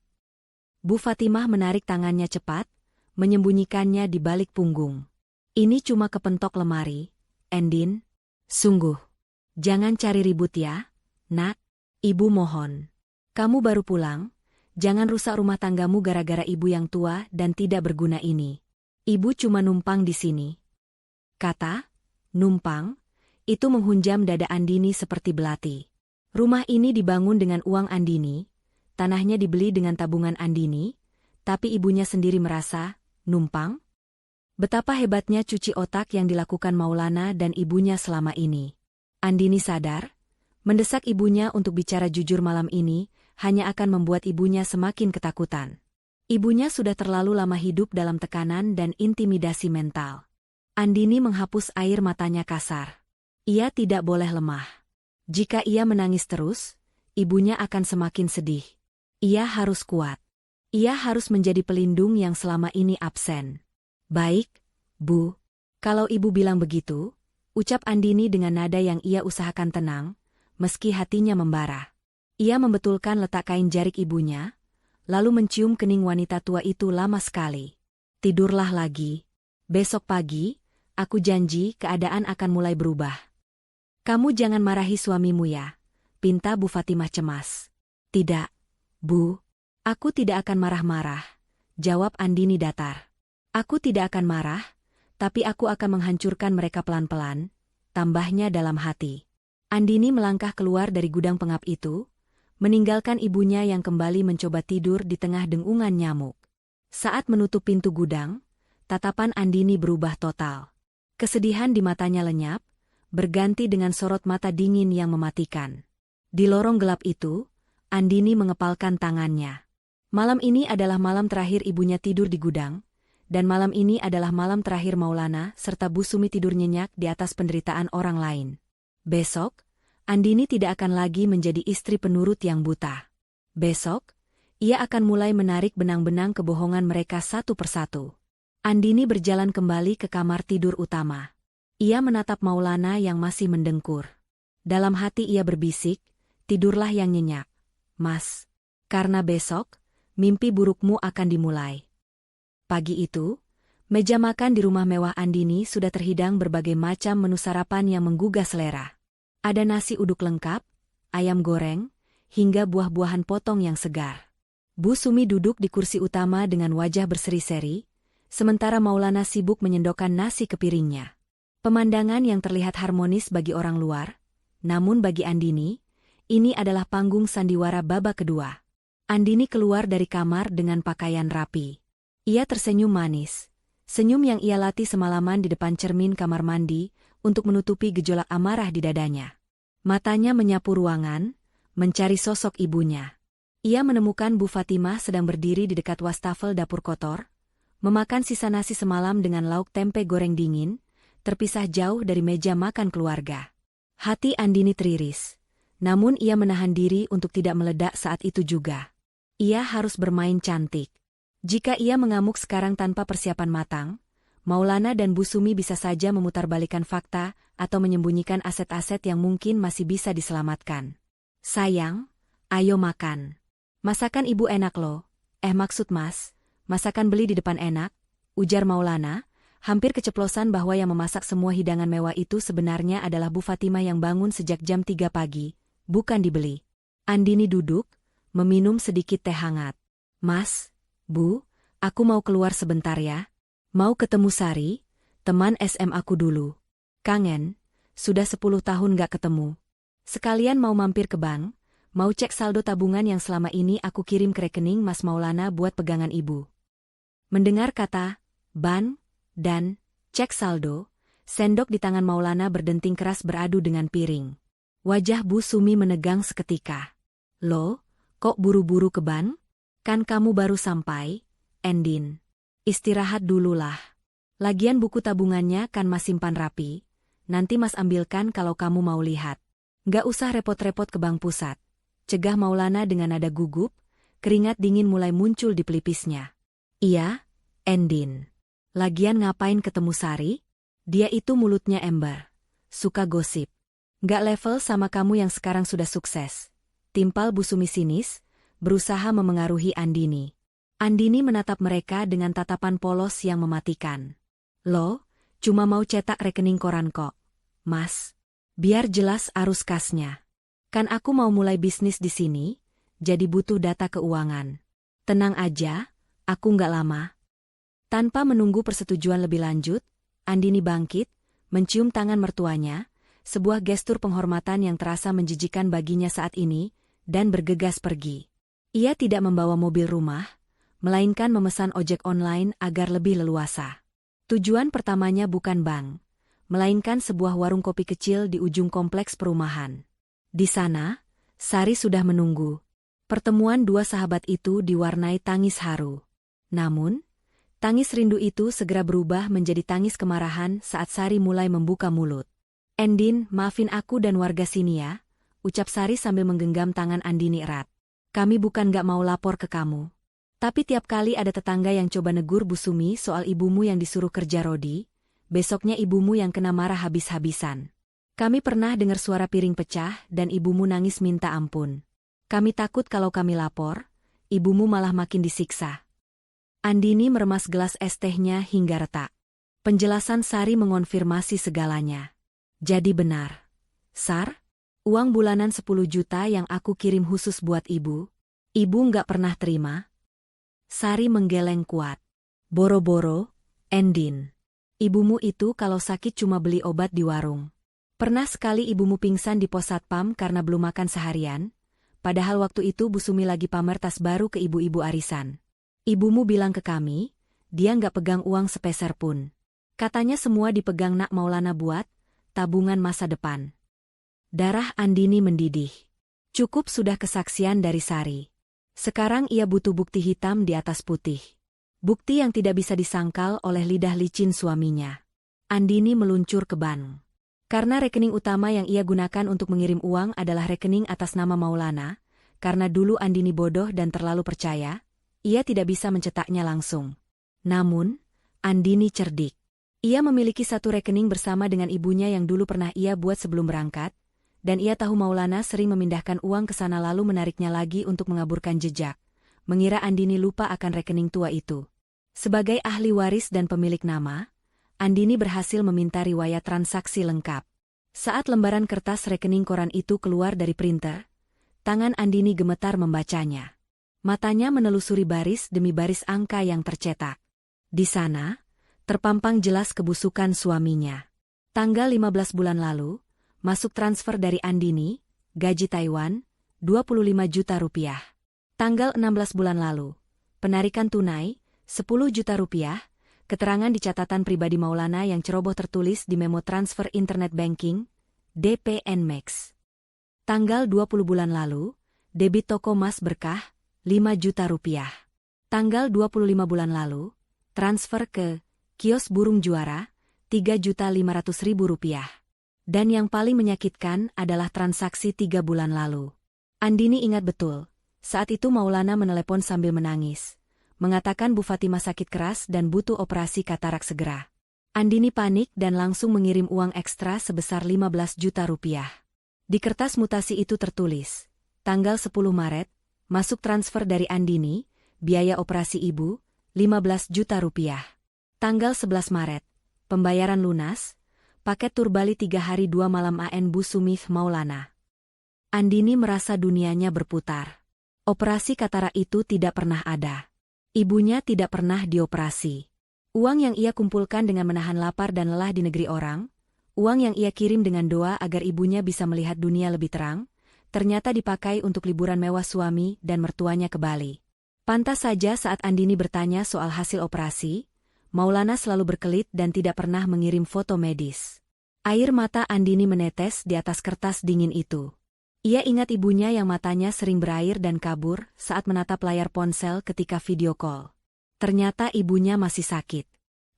Bu Fatimah menarik tangannya cepat, menyembunyikannya di balik punggung. "Ini cuma kepentok lemari, Endin. Sungguh. Jangan cari ribut ya, Nak. Ibu mohon. Kamu baru pulang, jangan rusak rumah tanggamu gara-gara ibu yang tua dan tidak berguna ini. Ibu cuma numpang di sini." Kata numpang itu menghunjam dada Andini seperti belati. Rumah ini dibangun dengan uang Andini, tanahnya dibeli dengan tabungan Andini, tapi ibunya sendiri merasa numpang. Betapa hebatnya cuci otak yang dilakukan Maulana dan ibunya selama ini. Andini sadar, mendesak ibunya untuk bicara jujur malam ini hanya akan membuat ibunya semakin ketakutan. Ibunya sudah terlalu lama hidup dalam tekanan dan intimidasi mental. Andini menghapus air matanya kasar. Ia tidak boleh lemah. Jika ia menangis terus, ibunya akan semakin sedih. Ia harus kuat. Ia harus menjadi pelindung yang selama ini absen. "Baik, Bu. Kalau ibu bilang begitu," ucap Andini dengan nada yang ia usahakan tenang, meski hatinya membara. Ia membetulkan letak kain jarik ibunya, lalu mencium kening wanita tua itu lama sekali. "Tidurlah lagi. Besok pagi, aku janji keadaan akan mulai berubah." "Kamu jangan marahi suamimu ya," pinta Bu Fatimah cemas. "Tidak, Bu. Aku tidak akan marah-marah," jawab Andini datar. "Aku tidak akan marah, tapi aku akan menghancurkan mereka pelan-pelan, tambahnya dalam hati. Andini melangkah keluar dari gudang pengap itu, meninggalkan ibunya yang kembali mencoba tidur di tengah dengungan nyamuk. Saat menutup pintu gudang, tatapan Andini berubah total. Kesedihan di matanya lenyap, berganti dengan sorot mata dingin yang mematikan. Di lorong gelap itu, Andini mengepalkan tangannya. Malam ini adalah malam terakhir ibunya tidur di gudang, dan malam ini adalah malam terakhir Maulana serta Bu Sumi tidur nyenyak di atas penderitaan orang lain. Besok, Andini tidak akan lagi menjadi istri penurut yang buta. Besok, ia akan mulai menarik benang-benang kebohongan mereka satu persatu. Andini berjalan kembali ke kamar tidur utama. Ia menatap Maulana yang masih mendengkur. Dalam hati ia berbisik, tidurlah yang nyenyak, Mas. Karena besok, mimpi burukmu akan dimulai. Pagi itu, meja makan di rumah mewah Andini sudah terhidang berbagai macam menu sarapan yang menggugah selera. Ada nasi uduk lengkap, ayam goreng, hingga buah-buahan potong yang segar. Bu Sumi duduk di kursi utama dengan wajah berseri-seri, sementara Maulana sibuk menyendokkan nasi ke piringnya. Pemandangan yang terlihat harmonis bagi orang luar, namun bagi Andini, ini adalah panggung sandiwara babak kedua. Andini keluar dari kamar dengan pakaian rapi. Ia tersenyum manis, senyum yang ia latih semalaman di depan cermin kamar mandi untuk menutupi gejolak amarah di dadanya. Matanya menyapu ruangan, mencari sosok ibunya. Ia menemukan Bu Fatimah sedang berdiri di dekat wastafel dapur kotor, memakan sisa nasi semalam dengan lauk tempe goreng dingin, terpisah jauh dari meja makan keluarga. Hati Andini teriris. Namun ia menahan diri untuk tidak meledak saat itu juga. Ia harus bermain cantik. Jika ia mengamuk sekarang tanpa persiapan matang, Maulana dan Bu Sumi bisa saja memutarbalikkan fakta atau menyembunyikan aset-aset yang mungkin masih bisa diselamatkan. Sayang, ayo makan. Masakan ibu enak loh. Maksud mas, masakan beli di depan enak, ujar Maulana, hampir keceplosan bahwa yang memasak semua hidangan mewah itu sebenarnya adalah Bu Fatimah yang bangun sejak jam 3 pagi. Bukan dibeli. Andini duduk, meminum sedikit teh hangat. Mas, Bu, aku mau keluar sebentar ya. Mau ketemu Sari, teman SMA aku dulu. Kangen, sudah 10 tahun gak ketemu. Sekalian mau mampir ke bank, mau cek saldo tabungan yang selama ini aku kirim ke rekening Mas Maulana buat pegangan ibu. Mendengar kata, ban, dan, cek saldo, sendok di tangan Maulana berdenting keras beradu dengan piring. Wajah Bu Sumi menegang seketika. Loh, kok buru-buru ke ban? Kan kamu baru sampai, Endin. Istirahat dululah. Lagian buku tabungannya kan Mas simpan rapi. Nanti Mas ambilkan kalau kamu mau lihat. Gak usah repot-repot ke bank pusat. Cegah Maulana dengan nada gugup, keringat dingin mulai muncul di pelipisnya. Iya, Endin. Lagian ngapain ketemu Sari? Dia itu mulutnya ember. Suka gosip. Gak level sama kamu yang sekarang sudah sukses. Timpal Bu Sumi sinis, berusaha memengaruhi Andini. Andini menatap mereka dengan tatapan polos yang mematikan. Loh, cuma mau cetak rekening koran kok. Mas, biar jelas arus kasnya. Kan aku mau mulai bisnis di sini, jadi butuh data keuangan. Tenang aja, aku nggak lama. Tanpa menunggu persetujuan lebih lanjut, Andini bangkit, mencium tangan mertuanya, sebuah gestur penghormatan yang terasa menjijikan baginya saat ini, dan bergegas pergi. Ia tidak membawa mobil rumah, melainkan memesan ojek online agar lebih leluasa. Tujuan pertamanya bukan bank, melainkan sebuah warung kopi kecil di ujung kompleks perumahan. Di sana, Sari sudah menunggu. Pertemuan dua sahabat itu diwarnai tangis haru. Namun, tangis rindu itu segera berubah menjadi tangis kemarahan saat Sari mulai membuka mulut. Endin, maafin aku dan warga sini ya, ucap Sari sambil menggenggam tangan Andini erat. Kami bukan gak mau lapor ke kamu. Tapi tiap kali ada tetangga yang coba negur Bu Sumi soal ibumu yang disuruh kerja rodi, besoknya ibumu yang kena marah habis-habisan. Kami pernah dengar suara piring pecah dan ibumu nangis minta ampun. Kami takut kalau kami lapor, ibumu malah makin disiksa. Andini meremas gelas es tehnya hingga retak. Penjelasan Sari mengonfirmasi segalanya. Jadi benar. Sar, uang bulanan 10 juta yang aku kirim khusus buat ibu nggak pernah terima? Sari menggeleng kuat. Boro-boro, Endin. Ibumu itu kalau sakit cuma beli obat di warung. Pernah sekali ibumu pingsan di pos satpam karena belum makan seharian, padahal waktu itu Bu Sumi lagi pamer tas baru ke ibu-ibu arisan. Ibumu bilang ke kami, dia nggak pegang uang sepeser pun. Katanya semua dipegang Nak Maulana buat tabungan masa depan. Darah Andini mendidih. Cukup sudah kesaksian dari Sari. Sekarang ia butuh bukti hitam di atas putih. Bukti yang tidak bisa disangkal oleh lidah licin suaminya. Andini meluncur ke bank. Karena rekening utama yang ia gunakan untuk mengirim uang adalah rekening atas nama Maulana, karena dulu Andini bodoh dan terlalu percaya, ia tidak bisa mencetaknya langsung. Namun, Andini cerdik. Ia memiliki satu rekening bersama dengan ibunya yang dulu pernah ia buat sebelum berangkat, dan ia tahu Maulana sering memindahkan uang ke sana lalu menariknya lagi untuk mengaburkan jejak. Mengira Andini lupa akan rekening tua itu. Sebagai ahli waris dan pemilik nama, Andini berhasil meminta riwayat transaksi lengkap. Saat lembaran kertas rekening koran itu keluar dari printer, tangan Andini gemetar membacanya. Matanya menelusuri baris demi baris angka yang tercetak. Di sana, terpampang jelas kebusukan suaminya. Tanggal 15 bulan lalu, masuk transfer dari Andini, gaji Taiwan, 25 juta rupiah. Tanggal 16 bulan lalu, penarikan tunai, 10 juta rupiah, keterangan di catatan pribadi Maulana yang ceroboh tertulis di memo transfer internet banking, DPN Max. Tanggal 20 bulan lalu, debit toko Mas Berkah, 5 juta rupiah. Tanggal 25 bulan lalu, transfer ke kios Burung Juara, 3.500.000 rupiah. Dan yang paling menyakitkan adalah transaksi 3 bulan lalu. Andini ingat betul, saat itu Maulana menelepon sambil menangis, mengatakan Bu Fatimah sakit keras dan butuh operasi katarak segera. Andini panik dan langsung mengirim uang ekstra sebesar 15 juta rupiah. Di kertas mutasi itu tertulis, tanggal 10 Maret, masuk transfer dari Andini, biaya operasi ibu, 15 juta rupiah. Tanggal 11 Maret, pembayaran lunas, paket tur Bali 3 hari 2 malam AN Bu Sumi Maulana. Andini merasa dunianya berputar. Operasi katarak itu tidak pernah ada. Ibunya tidak pernah dioperasi. Uang yang ia kumpulkan dengan menahan lapar dan lelah di negeri orang, uang yang ia kirim dengan doa agar ibunya bisa melihat dunia lebih terang, ternyata dipakai untuk liburan mewah suami dan mertuanya ke Bali. Pantas saja saat Andini bertanya soal hasil operasi, Maulana selalu berkelit dan tidak pernah mengirim foto medis. Air mata Andini menetes di atas kertas dingin itu. Ia ingat ibunya yang matanya sering berair dan kabur saat menatap layar ponsel ketika video call. Ternyata ibunya masih sakit.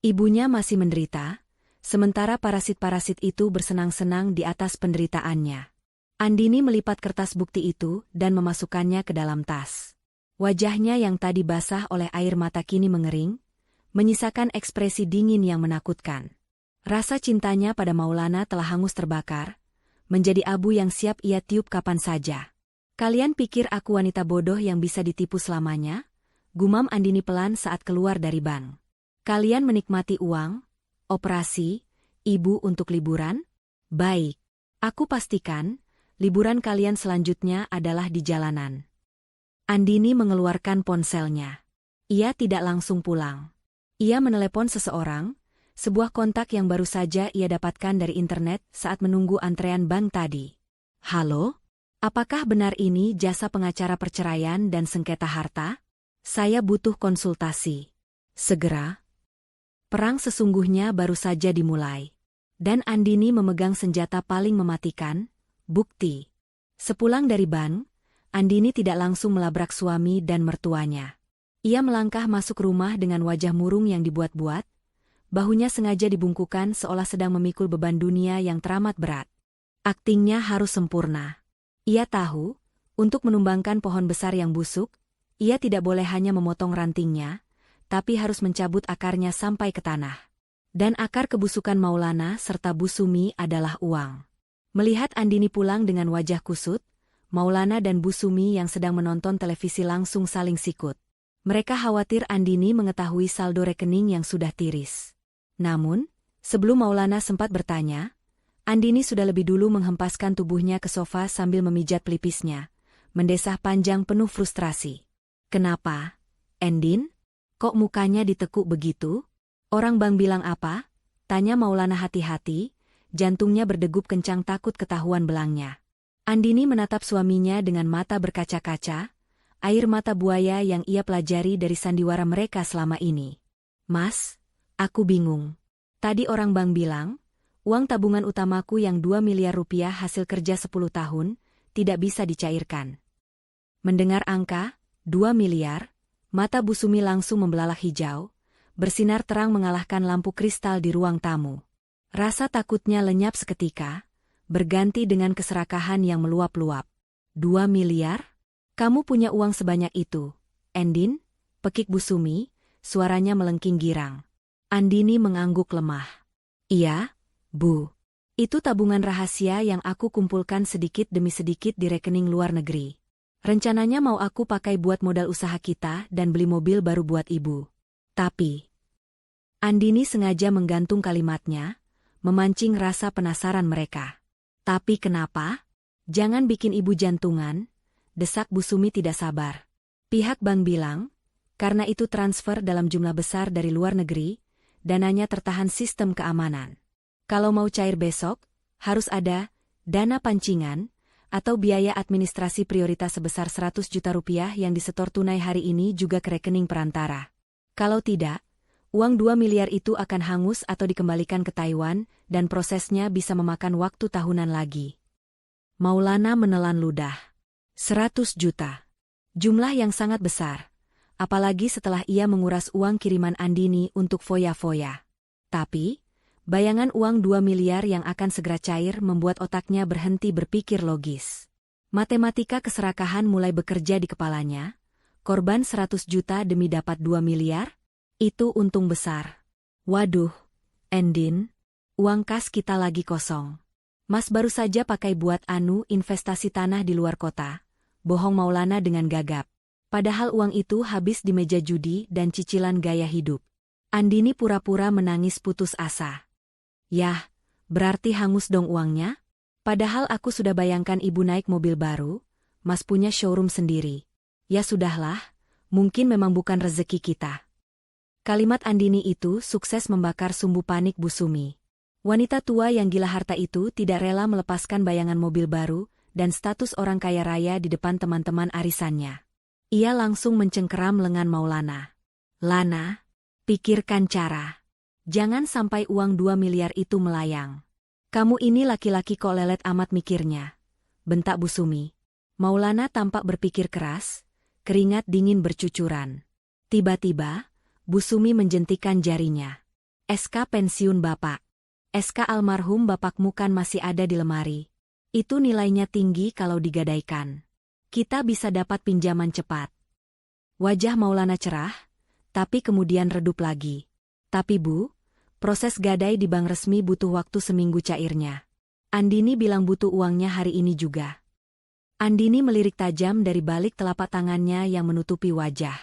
Ibunya masih menderita, sementara parasit-parasit itu bersenang-senang di atas penderitaannya. Andini melipat kertas bukti itu dan memasukkannya ke dalam tas. Wajahnya yang tadi basah oleh air mata kini mengering, menyisakan ekspresi dingin yang menakutkan. Rasa cintanya pada Maulana telah hangus terbakar, menjadi abu yang siap ia tiup kapan saja. Kalian pikir aku wanita bodoh yang bisa ditipu selamanya? Gumam Andini pelan saat keluar dari bank. Kalian menikmati uang, operasi, ibu untuk liburan? Baik. Aku pastikan, liburan kalian selanjutnya adalah di jalanan. Andini mengeluarkan ponselnya. Ia tidak langsung pulang. Ia menelepon seseorang, sebuah kontak yang baru saja ia dapatkan dari internet saat menunggu antrean bank tadi. Halo? Apakah benar ini jasa pengacara perceraian dan sengketa harta? Saya butuh konsultasi. Segera. Perang sesungguhnya baru saja dimulai. Dan Andini memegang senjata paling mematikan, bukti. Sepulang dari bank, Andini tidak langsung melabrak suami dan mertuanya. Ia melangkah masuk rumah dengan wajah murung yang dibuat-buat, bahunya sengaja dibungkukan seolah sedang memikul beban dunia yang teramat berat. Aktingnya harus sempurna. Ia tahu, untuk menumbangkan pohon besar yang busuk, ia tidak boleh hanya memotong rantingnya, tapi harus mencabut akarnya sampai ke tanah. Dan akar kebusukan Maulana serta Bu Sumi adalah uang. Melihat Andini pulang dengan wajah kusut, Maulana dan Bu Sumi yang sedang menonton televisi langsung saling sikut. Mereka khawatir Andini mengetahui saldo rekening yang sudah tiris. Namun, sebelum Maulana sempat bertanya, Andini sudah lebih dulu menghempaskan tubuhnya ke sofa sambil memijat pelipisnya, mendesah panjang penuh frustrasi. Kenapa, Endin? Kok mukanya ditekuk begitu? Orang bang bilang apa? Tanya Maulana hati-hati, jantungnya berdegup kencang takut ketahuan belangnya. Andini menatap suaminya dengan mata berkaca-kaca, air mata buaya yang ia pelajari dari sandiwara mereka selama ini. Mas, aku bingung. Tadi orang bank bilang, uang tabungan utamaku yang 2 miliar rupiah hasil kerja 10 tahun, tidak bisa dicairkan. Mendengar angka, 2 miliar, mata Bu Sumi langsung membelalak hijau, bersinar terang mengalahkan lampu kristal di ruang tamu. Rasa takutnya lenyap seketika, berganti dengan keserakahan yang meluap-luap. 2 miliar? Kamu punya uang sebanyak itu, Endin? Pekik Bu Sumi, suaranya melengking girang. Andini mengangguk lemah. Iya, Bu. Itu tabungan rahasia yang aku kumpulkan sedikit demi sedikit di rekening luar negeri. Rencananya mau aku pakai buat modal usaha kita dan beli mobil baru buat ibu. Tapi, Andini sengaja menggantung kalimatnya, memancing rasa penasaran mereka. Tapi kenapa? Jangan bikin ibu jantungan, desak Bu Sumi tidak sabar. Pihak bank bilang, karena itu transfer dalam jumlah besar dari luar negeri, dananya tertahan sistem keamanan. Kalau mau cair besok, harus ada dana pancingan, atau biaya administrasi prioritas sebesar 100 juta rupiah yang disetor tunai hari ini juga ke rekening perantara. Kalau tidak, uang 2 miliar itu akan hangus atau dikembalikan ke Taiwan dan prosesnya bisa memakan waktu tahunan lagi. Maulana menelan ludah. 100 juta. Jumlah yang sangat besar. Apalagi setelah ia menguras uang kiriman Andini untuk foya-foya. Tapi, bayangan uang 2 miliar yang akan segera cair membuat otaknya berhenti berpikir logis. Matematika keserakahan mulai bekerja di kepalanya. Korban 100 juta demi dapat 2 miliar? Itu untung besar. Waduh, Endin, uang kas kita lagi kosong. Mas baru saja pakai buat investasi tanah di luar kota. Bohong Maulana dengan gagap. Padahal uang itu habis di meja judi dan cicilan gaya hidup. Andini pura-pura menangis putus asa. Yah, berarti hangus dong uangnya? Padahal aku sudah bayangkan ibu naik mobil baru, Mas punya showroom sendiri. Ya sudahlah, mungkin memang bukan rezeki kita. Kalimat Andini itu sukses membakar sumbu panik Bu Sumi. Wanita tua yang gila harta itu tidak rela melepaskan bayangan mobil baru dan status orang kaya raya di depan teman-teman arisannya. Ia langsung mencengkeram lengan Maulana. Lana, pikirkan cara. Jangan sampai uang 2 miliar itu melayang. Kamu ini laki-laki kok lelet amat mikirnya, bentak Bu Sumi. Maulana tampak berpikir keras, keringat dingin bercucuran. Tiba-tiba, Bu Sumi menjentikan jarinya. SK pensiun Bapak. SK almarhum bapakmu kan masih ada di lemari. Itu nilainya tinggi kalau digadaikan. Kita bisa dapat pinjaman cepat. Wajah Maulana cerah, tapi kemudian redup lagi. Tapi Bu, proses gadai di bank resmi butuh waktu seminggu cairnya. Andini bilang butuh uangnya hari ini juga. Andini melirik tajam dari balik telapak tangannya yang menutupi wajah.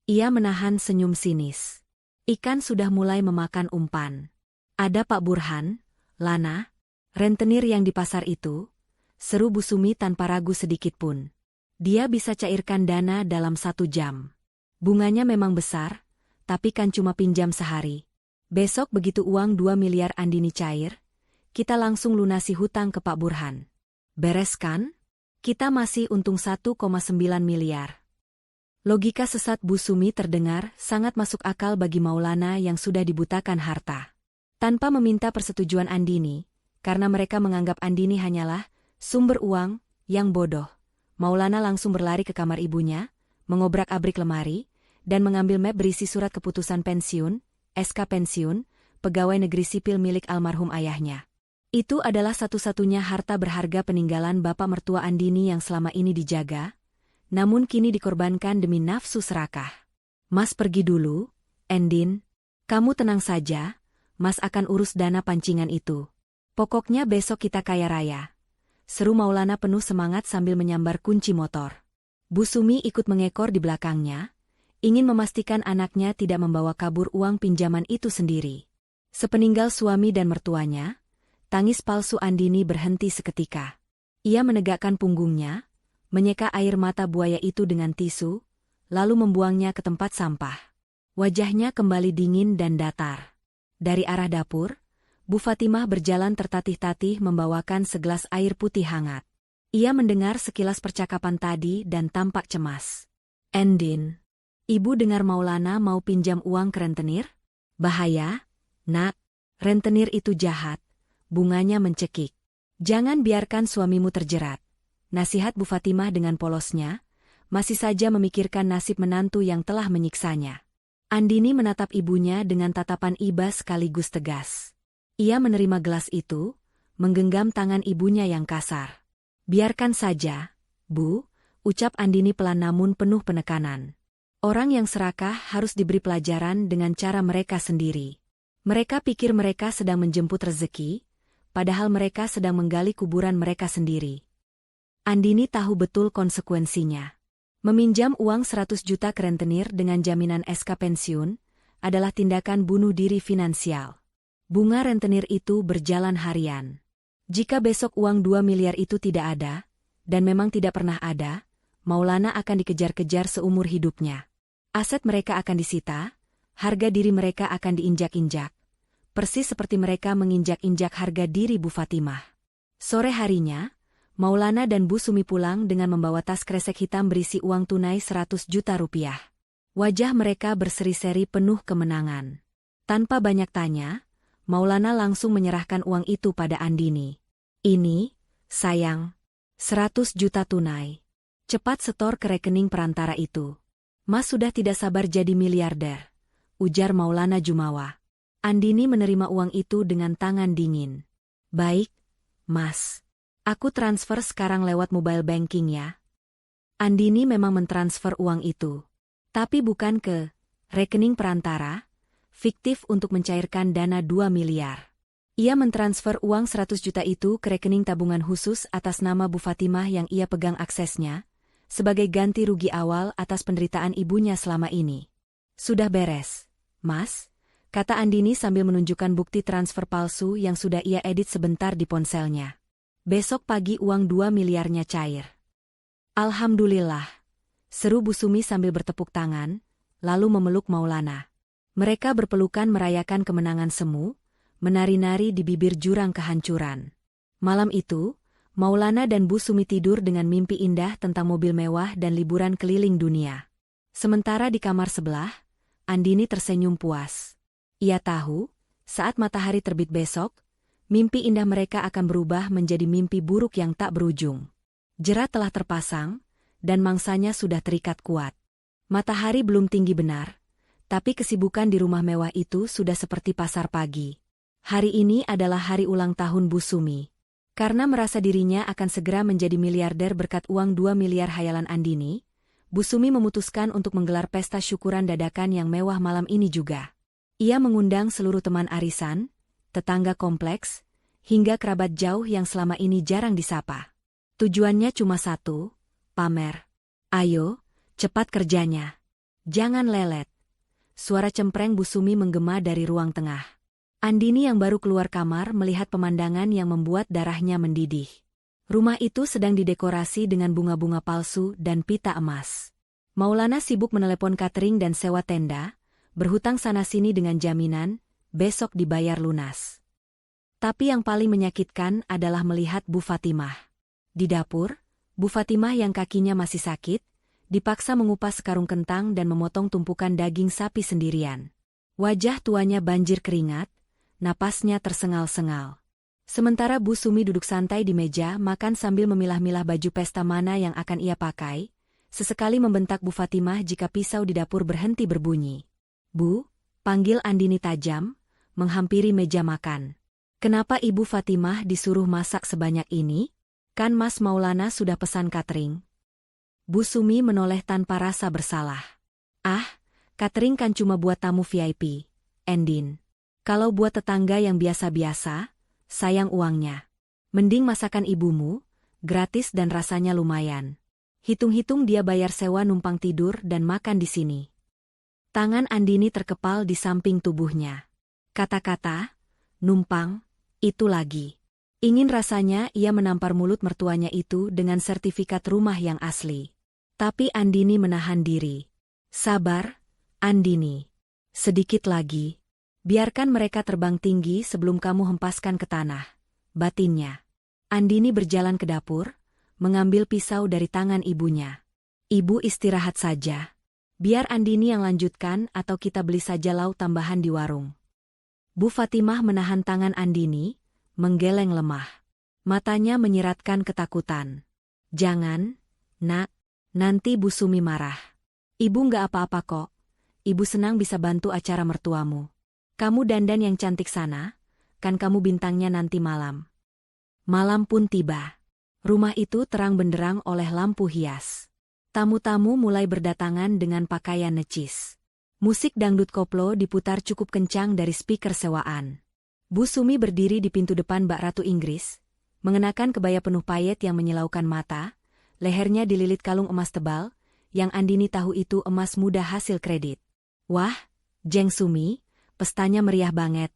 Ia menahan senyum sinis. Ikan sudah mulai memakan umpan. Ada Pak Burhan, Lana, rentenir yang di pasar itu, seru Bu Sumi tanpa ragu sedikitpun. Dia bisa cairkan dana dalam 1 jam. Bunganya memang besar, tapi kan cuma pinjam sehari. Besok begitu uang 2 miliar Andini cair, kita langsung lunasi hutang ke Pak Burhan. Beres kan? Kita masih untung 1,9 miliar. Logika sesat Bu Sumi terdengar sangat masuk akal bagi Maulana yang sudah dibutakan harta. Tanpa meminta persetujuan Andini, karena mereka menganggap Andini hanyalah sumber uang yang bodoh, Maulana langsung berlari ke kamar ibunya, mengobrak-abrik lemari, dan mengambil map berisi surat keputusan pensiun, SK pensiun, pegawai negeri sipil milik almarhum ayahnya. Itu adalah satu-satunya harta berharga peninggalan bapak mertua Andini yang selama ini dijaga, namun kini dikorbankan demi nafsu serakah. Mas pergi dulu, Endin. Kamu tenang saja, Mas akan urus dana pancingan itu. Pokoknya besok kita kaya raya. Seru Maulana penuh semangat sambil menyambar kunci motor. Bu Sumi ikut mengekor di belakangnya, ingin memastikan anaknya tidak membawa kabur uang pinjaman itu sendiri. Sepeninggal suami dan mertuanya, tangis palsu Andini berhenti seketika. Ia menegakkan punggungnya, menyeka air mata buaya itu dengan tisu, lalu membuangnya ke tempat sampah. Wajahnya kembali dingin dan datar. Dari arah dapur, Bu Fatimah berjalan tertatih-tatih membawakan segelas air putih hangat. Ia mendengar sekilas percakapan tadi dan tampak cemas. "Endin, ibu dengar Maulana mau pinjam uang ke rentenir? Bahaya, nak. Rentenir itu jahat." Bunganya mencekik. "Jangan biarkan suamimu terjerat." Nasihat Bu Fatimah dengan polosnya, masih saja memikirkan nasib menantu yang telah menyiksanya. Andini menatap ibunya dengan tatapan iba sekaligus tegas. Ia menerima gelas itu, menggenggam tangan ibunya yang kasar. "Biarkan saja, Bu," ucap Andini pelan namun penuh penekanan. Orang yang serakah harus diberi pelajaran dengan cara mereka sendiri. Mereka pikir mereka sedang menjemput rezeki, padahal mereka sedang menggali kuburan mereka sendiri. Andini tahu betul konsekuensinya. Meminjam uang 100 juta ke rentenir dengan jaminan SK pensiun adalah tindakan bunuh diri finansial. Bunga rentenir itu berjalan harian. Jika besok uang 2 miliar itu tidak ada, dan memang tidak pernah ada, Maulana akan dikejar-kejar seumur hidupnya. Aset mereka akan disita, harga diri mereka akan diinjak-injak. Persis seperti mereka menginjak-injak harga diri Bu Fatimah. Sore harinya, Maulana dan Bu Sumi pulang dengan membawa tas kresek hitam berisi uang tunai 100 juta rupiah. Wajah mereka berseri-seri penuh kemenangan. Tanpa banyak tanya, Maulana langsung menyerahkan uang itu pada Andini. "Ini, sayang, 100 juta tunai. Cepat setor ke rekening perantara itu. Mas sudah tidak sabar jadi miliarder," ujar Maulana Jumawa. Andini menerima uang itu dengan tangan dingin. "Baik, Mas. Aku transfer sekarang lewat mobile banking ya." Andini memang mentransfer uang itu. Tapi bukan ke rekening perantara, fiktif untuk mencairkan dana 2 miliar. Ia mentransfer uang 100 juta itu ke rekening tabungan khusus atas nama Bu Fatimah yang ia pegang aksesnya, sebagai ganti rugi awal atas penderitaan ibunya selama ini. "Sudah beres, Mas," kata Andini sambil menunjukkan bukti transfer palsu yang sudah ia edit sebentar di ponselnya. "Besok pagi uang 2 miliarnya cair." "Alhamdulillah," seru Bu Sumi sambil bertepuk tangan, lalu memeluk Maulana. Mereka berpelukan merayakan kemenangan semu, menari-nari di bibir jurang kehancuran. Malam itu, Maulana dan Bu Sumi tidur dengan mimpi indah tentang mobil mewah dan liburan keliling dunia. Sementara di kamar sebelah, Andini tersenyum puas. Ia tahu, saat matahari terbit besok, mimpi indah mereka akan berubah menjadi mimpi buruk yang tak berujung. Jerat telah terpasang, dan mangsanya sudah terikat kuat. Matahari belum tinggi benar, tapi kesibukan di rumah mewah itu sudah seperti pasar pagi. Hari ini adalah hari ulang tahun Bu Sumi. Karena merasa dirinya akan segera menjadi miliarder berkat uang 2 miliar hayalan Andini, Bu Sumi memutuskan untuk menggelar pesta syukuran dadakan yang mewah malam ini juga. Ia mengundang seluruh teman arisan, tetangga kompleks, hingga kerabat jauh yang selama ini jarang disapa. Tujuannya cuma satu, pamer. "Ayo, cepat kerjanya. Jangan lelet." Suara cempreng Bu Sumi menggema dari ruang tengah. Andini yang baru keluar kamar melihat pemandangan yang membuat darahnya mendidih. Rumah itu sedang didekorasi dengan bunga-bunga palsu dan pita emas. Maulana sibuk menelepon catering dan sewa tenda, berhutang sana-sini dengan jaminan, besok dibayar lunas. Tapi yang paling menyakitkan adalah melihat Bu Fatimah. Di dapur, Bu Fatimah yang kakinya masih sakit, dipaksa mengupas sekarung kentang dan memotong tumpukan daging sapi sendirian. Wajah tuanya banjir keringat, napasnya tersengal-sengal. Sementara Bu Sumi duduk santai di meja makan sambil memilah-milah baju pesta mana yang akan ia pakai, sesekali membentak Bu Fatimah jika pisau di dapur berhenti berbunyi. "Bu," panggil Andini tajam, menghampiri meja makan. "Kenapa Ibu Fatimah disuruh masak sebanyak ini? Kan Mas Maulana sudah pesan catering." Bu Sumi menoleh tanpa rasa bersalah. "Ah, catering kan cuma buat tamu VIP, Endin. Kalau buat tetangga yang biasa-biasa, sayang uangnya. Mending masakan ibumu, gratis dan rasanya lumayan. Hitung-hitung dia bayar sewa numpang tidur dan makan di sini." Tangan Andini terkepal di samping tubuhnya. Kata-kata, numpang, itu lagi. Ingin rasanya ia menampar mulut mertuanya itu dengan sertifikat rumah yang asli. Tapi Andini menahan diri. "Sabar, Andini. Sedikit lagi." Biarkan mereka terbang tinggi sebelum kamu hempaskan ke tanah, batinnya. Andini berjalan ke dapur, mengambil pisau dari tangan ibunya. Ibu istirahat saja. Biar Andini yang lanjutkan atau kita beli saja lauk tambahan di warung. Bu Fatimah menahan tangan Andini, menggeleng lemah. Matanya menyiratkan ketakutan. Jangan, nak, nanti Bu Sumi marah. Ibu nggak apa-apa kok. Ibu senang bisa bantu acara mertuamu. Kamu dandan yang cantik sana, kan kamu bintangnya nanti malam. Malam pun tiba. Rumah itu terang benderang oleh lampu hias. Tamu-tamu mulai berdatangan dengan pakaian necis. Musik dangdut koplo diputar cukup kencang dari speaker sewaan. Bu Sumi berdiri di pintu depan Bak Ratu Inggris, mengenakan kebaya penuh payet yang menyilaukan mata, lehernya dililit kalung emas tebal, yang Andini tahu itu emas muda hasil kredit. Wah, Jeng Sumi, pestanya meriah banget.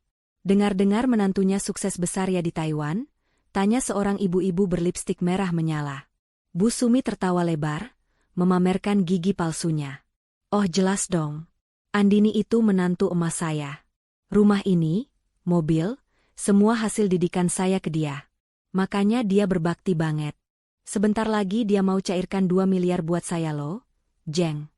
Dengar-dengar menantunya sukses besar ya di Taiwan? Tanya seorang ibu-ibu berlipstik merah menyala. Bu Sumi tertawa lebar, memamerkan gigi palsunya. Oh jelas dong. Andini itu menantu emas saya. Rumah ini, mobil, semua hasil didikan saya ke dia. Makanya dia berbakti banget. Sebentar lagi dia mau cairkan 2 miliar buat saya loh, Jeng.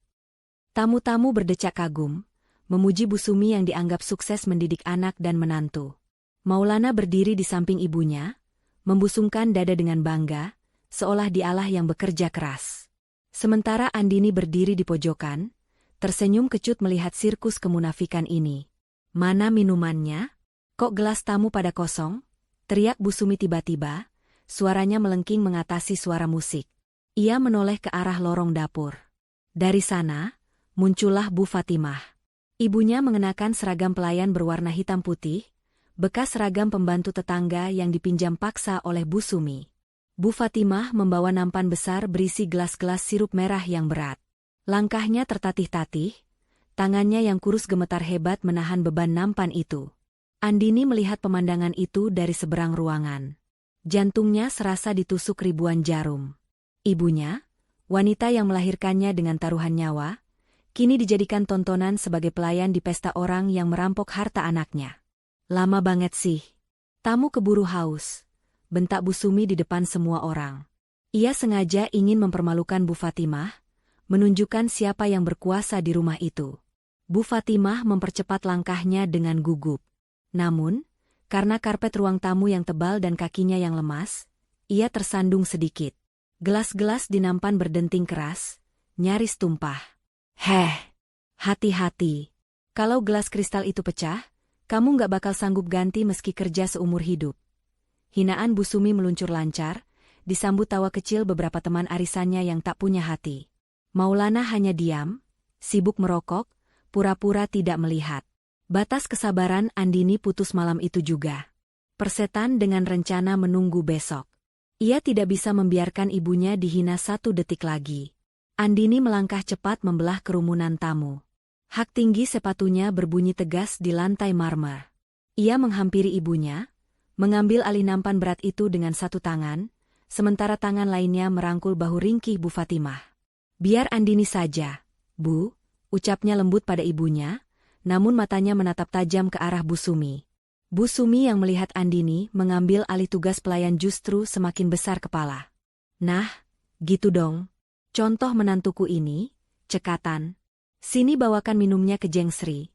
Tamu-tamu berdecak kagum, memuji Bu Sumi yang dianggap sukses mendidik anak dan menantu. Maulana berdiri di samping ibunya, membusungkan dada dengan bangga, seolah dialah yang bekerja keras. Sementara Andini berdiri di pojokan, tersenyum kecut melihat sirkus kemunafikan ini. Mana minumannya? Kok gelas tamu pada kosong? Teriak Bu Sumi tiba-tiba, suaranya melengking mengatasi suara musik. Ia menoleh ke arah lorong dapur. Dari sana, muncullah Bu Fatimah. Ibunya mengenakan seragam pelayan berwarna hitam putih, bekas seragam pembantu tetangga yang dipinjam paksa oleh Bu Sumi. Bu Fatimah membawa nampan besar berisi gelas-gelas sirup merah yang berat. Langkahnya tertatih-tatih, tangannya yang kurus gemetar hebat menahan beban nampan itu. Andini melihat pemandangan itu dari seberang ruangan. Jantungnya serasa ditusuk ribuan jarum. Ibunya, wanita yang melahirkannya dengan taruhan nyawa, kini dijadikan tontonan sebagai pelayan di pesta orang yang merampok harta anaknya. Lama banget sih. Tamu keburu haus, bentak Bu Sumi di depan semua orang. Ia sengaja ingin mempermalukan Bu Fatimah, menunjukkan siapa yang berkuasa di rumah itu. Bu Fatimah mempercepat langkahnya dengan gugup. Namun, karena karpet ruang tamu yang tebal dan kakinya yang lemas, ia tersandung sedikit. Gelas-gelas di nampan berdenting keras, nyaris tumpah. Hati-hati. Kalau gelas kristal itu pecah, kamu nggak bakal sanggup ganti meski kerja seumur hidup. Hinaan Bu Sumi meluncur lancar, disambut tawa kecil beberapa teman arisannya yang tak punya hati. Maulana hanya diam, sibuk merokok, pura-pura tidak melihat. Batas kesabaran Andini putus malam itu juga. Persetan dengan rencana menunggu besok. Ia tidak bisa membiarkan ibunya dihina 1 detik lagi. Andini melangkah cepat membelah kerumunan tamu. Hak tinggi sepatunya berbunyi tegas di lantai marmer. Ia menghampiri ibunya, mengambil alih nampan berat itu dengan 1 tangan, sementara tangan lainnya merangkul bahu ringkih Bu Fatimah. Biar Andini saja, Bu, ucapnya lembut pada ibunya, namun matanya menatap tajam ke arah Bu Sumi. Bu Sumi yang melihat Andini mengambil alih tugas pelayan justru semakin besar kepala. Nah, gitu dong. Contoh menantuku ini, cekatan. Sini bawakan minumnya ke Jeng Sri.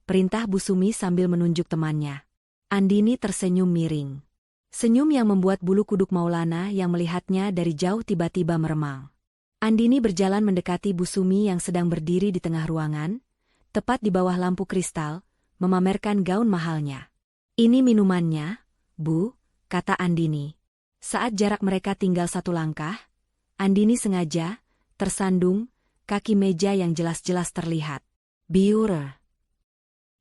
Perintah Bu Sumi sambil menunjuk temannya. Andini tersenyum miring. Senyum yang membuat bulu kuduk Maulana yang melihatnya dari jauh tiba-tiba meremang. Andini berjalan mendekati Bu Sumi yang sedang berdiri di tengah ruangan, tepat di bawah lampu kristal, memamerkan gaun mahalnya. Ini minumannya, Bu, kata Andini. Saat jarak mereka tinggal 1 langkah, Andini sengaja, tersandung, kaki meja yang jelas-jelas terlihat. Biur.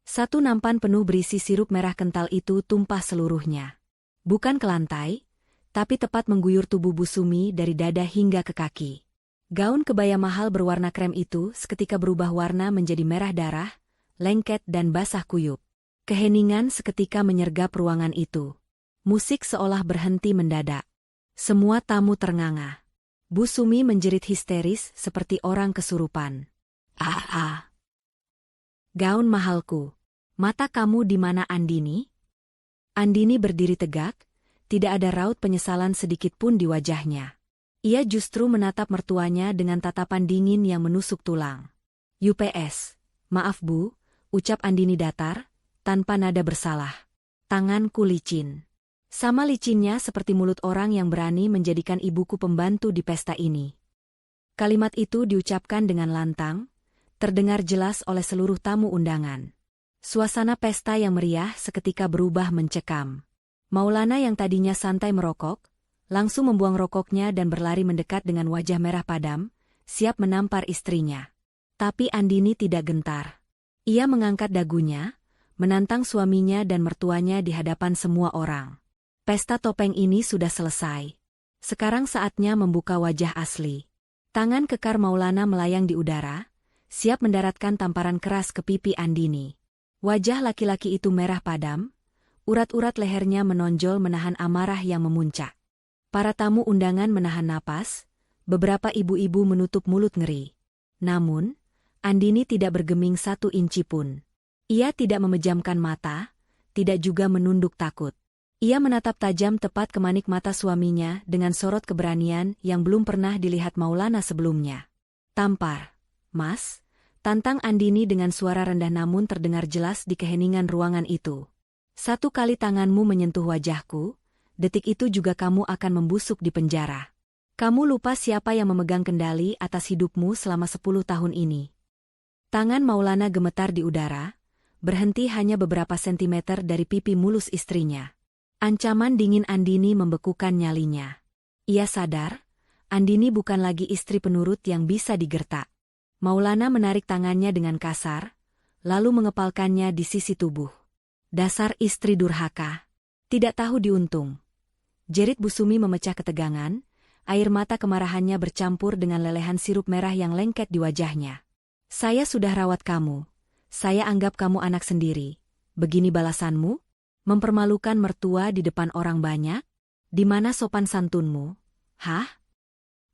1 nampan penuh berisi sirup merah kental itu tumpah seluruhnya. Bukan ke lantai, tapi tepat mengguyur tubuh Bu Sumi dari dada hingga ke kaki. Gaun kebaya mahal berwarna krem itu seketika berubah warna menjadi merah darah, lengket dan basah kuyup. Keheningan seketika menyergap ruangan itu. Musik seolah berhenti mendadak. Semua tamu ternganga. Bu Sumi menjerit histeris seperti orang kesurupan. Gaun mahalku. Mata kamu di mana, Andini? Andini berdiri tegak, tidak ada raut penyesalan sedikit pun di wajahnya. Ia justru menatap mertuanya dengan tatapan dingin yang menusuk tulang. "UPS, maaf Bu," ucap Andini datar, tanpa nada bersalah. "Tanganku licin. Sama licinnya seperti mulut orang yang berani menjadikan ibuku pembantu di pesta ini." Kalimat itu diucapkan dengan lantang, terdengar jelas oleh seluruh tamu undangan. Suasana pesta yang meriah seketika berubah mencekam. Maulana yang tadinya santai merokok, langsung membuang rokoknya dan berlari mendekat dengan wajah merah padam, siap menampar istrinya. Tapi Andini tidak gentar. Ia mengangkat dagunya, menantang suaminya dan mertuanya di hadapan semua orang. Pesta topeng ini sudah selesai. Sekarang saatnya membuka wajah asli. Tangan kekar Maulana melayang di udara, siap mendaratkan tamparan keras ke pipi Andini. Wajah laki-laki itu merah padam, urat-urat lehernya menonjol menahan amarah yang memuncak. Para tamu undangan menahan napas, beberapa ibu-ibu menutup mulut ngeri. Namun, Andini tidak bergeming satu inci pun. Ia tidak memejamkan mata, tidak juga menunduk takut. Ia menatap tajam tepat ke manik mata suaminya dengan sorot keberanian yang belum pernah dilihat Maulana sebelumnya. "Tampar, Mas," tantang Andini dengan suara rendah namun terdengar jelas di keheningan ruangan itu. "Satu kali tanganmu menyentuh wajahku, detik itu juga kamu akan membusuk di penjara. Kamu lupa siapa yang memegang kendali atas hidupmu selama 10 tahun ini." Tangan Maulana gemetar di udara, berhenti hanya beberapa sentimeter dari pipi mulus istrinya. Ancaman dingin Andini membekukan nyalinya. Ia sadar, Andini bukan lagi istri penurut yang bisa digertak. Maulana menarik tangannya dengan kasar, lalu mengepalkannya di sisi tubuh. "Dasar istri durhaka. Tidak tahu diuntung." Jerit Bu Sumi memecah ketegangan, air mata kemarahannya bercampur dengan lelehan sirup merah yang lengket di wajahnya. "Saya sudah rawat kamu. Saya anggap kamu anak sendiri. Begini balasanmu? Mempermalukan mertua di depan orang banyak? Di mana sopan santunmu? Hah?"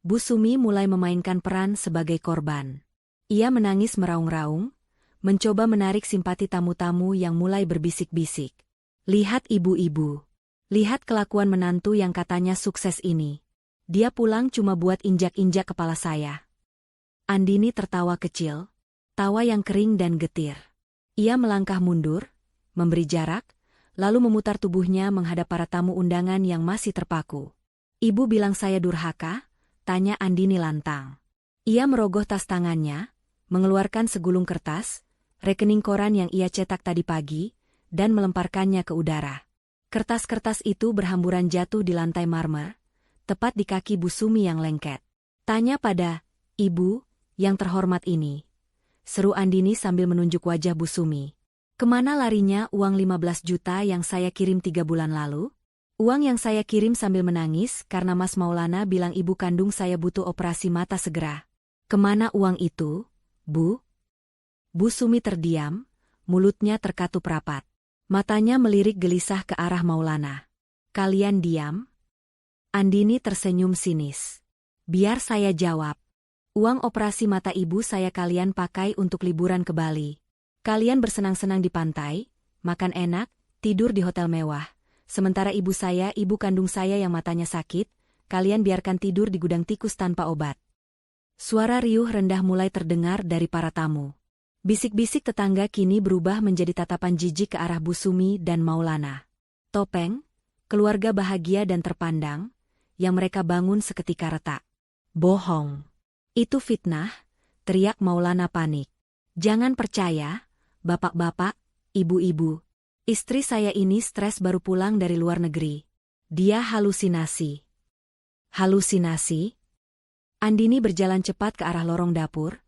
Bu Sumi mulai memainkan peran sebagai korban. Ia menangis meraung-raung, mencoba menarik simpati tamu-tamu yang mulai berbisik-bisik. "Lihat ibu-ibu. Lihat kelakuan menantu yang katanya sukses ini. Dia pulang cuma buat injak-injak kepala saya." Andini tertawa kecil, tawa yang kering dan getir. Ia melangkah mundur, memberi jarak, lalu memutar tubuhnya menghadap para tamu undangan yang masih terpaku. "Ibu bilang saya durhaka?" tanya Andini lantang. Ia merogoh tas tangannya, mengeluarkan segulung kertas, rekening koran yang ia cetak tadi pagi, dan melemparkannya ke udara. Kertas-kertas itu berhamburan jatuh di lantai marmer, tepat di kaki Bu Sumi yang lengket. "Tanya pada ibu yang terhormat ini," seru Andini sambil menunjuk wajah Bu Sumi. "Kemana larinya uang 15 juta yang saya kirim 3 bulan lalu? Uang yang saya kirim sambil menangis karena Mas Maulana bilang ibu kandung saya butuh operasi mata segera. Kemana uang itu, Bu?" Bu Sumi terdiam, mulutnya terkatup rapat. Matanya melirik gelisah ke arah Maulana. "Kalian diam?" Andini tersenyum sinis. "Biar saya jawab. Uang operasi mata ibu saya kalian pakai untuk liburan ke Bali. Kalian bersenang-senang di pantai, makan enak, tidur di hotel mewah. Sementara ibu saya, ibu kandung saya yang matanya sakit, kalian biarkan tidur di gudang tikus tanpa obat." Suara riuh rendah mulai terdengar dari para tamu. Bisik-bisik tetangga kini berubah menjadi tatapan jijik ke arah Bu Sumi dan Maulana. Topeng, keluarga bahagia dan terpandang, yang mereka bangun seketika retak. "Bohong. Itu fitnah," teriak Maulana panik. "Jangan percaya, bapak-bapak, ibu-ibu. Istri saya ini stres baru pulang dari luar negeri. Dia halusinasi." "Halusinasi?" Andini berjalan cepat ke arah lorong dapur,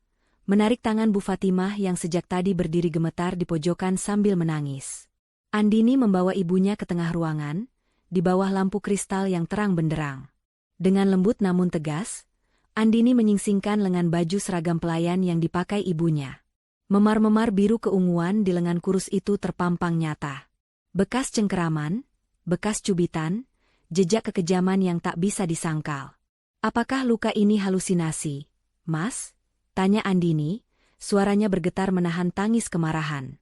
menarik tangan Bu Fatimah yang sejak tadi berdiri gemetar di pojokan sambil menangis. Andini membawa ibunya ke tengah ruangan, di bawah lampu kristal yang terang benderang. Dengan lembut namun tegas, Andini menyingsingkan lengan baju seragam pelayan yang dipakai ibunya. Memar-memar biru keunguan di lengan kurus itu terpampang nyata. Bekas cengkeraman, bekas cubitan, jejak kekejaman yang tak bisa disangkal. "Apakah luka ini halusinasi, Mas?" tanya Andini, suaranya bergetar menahan tangis kemarahan.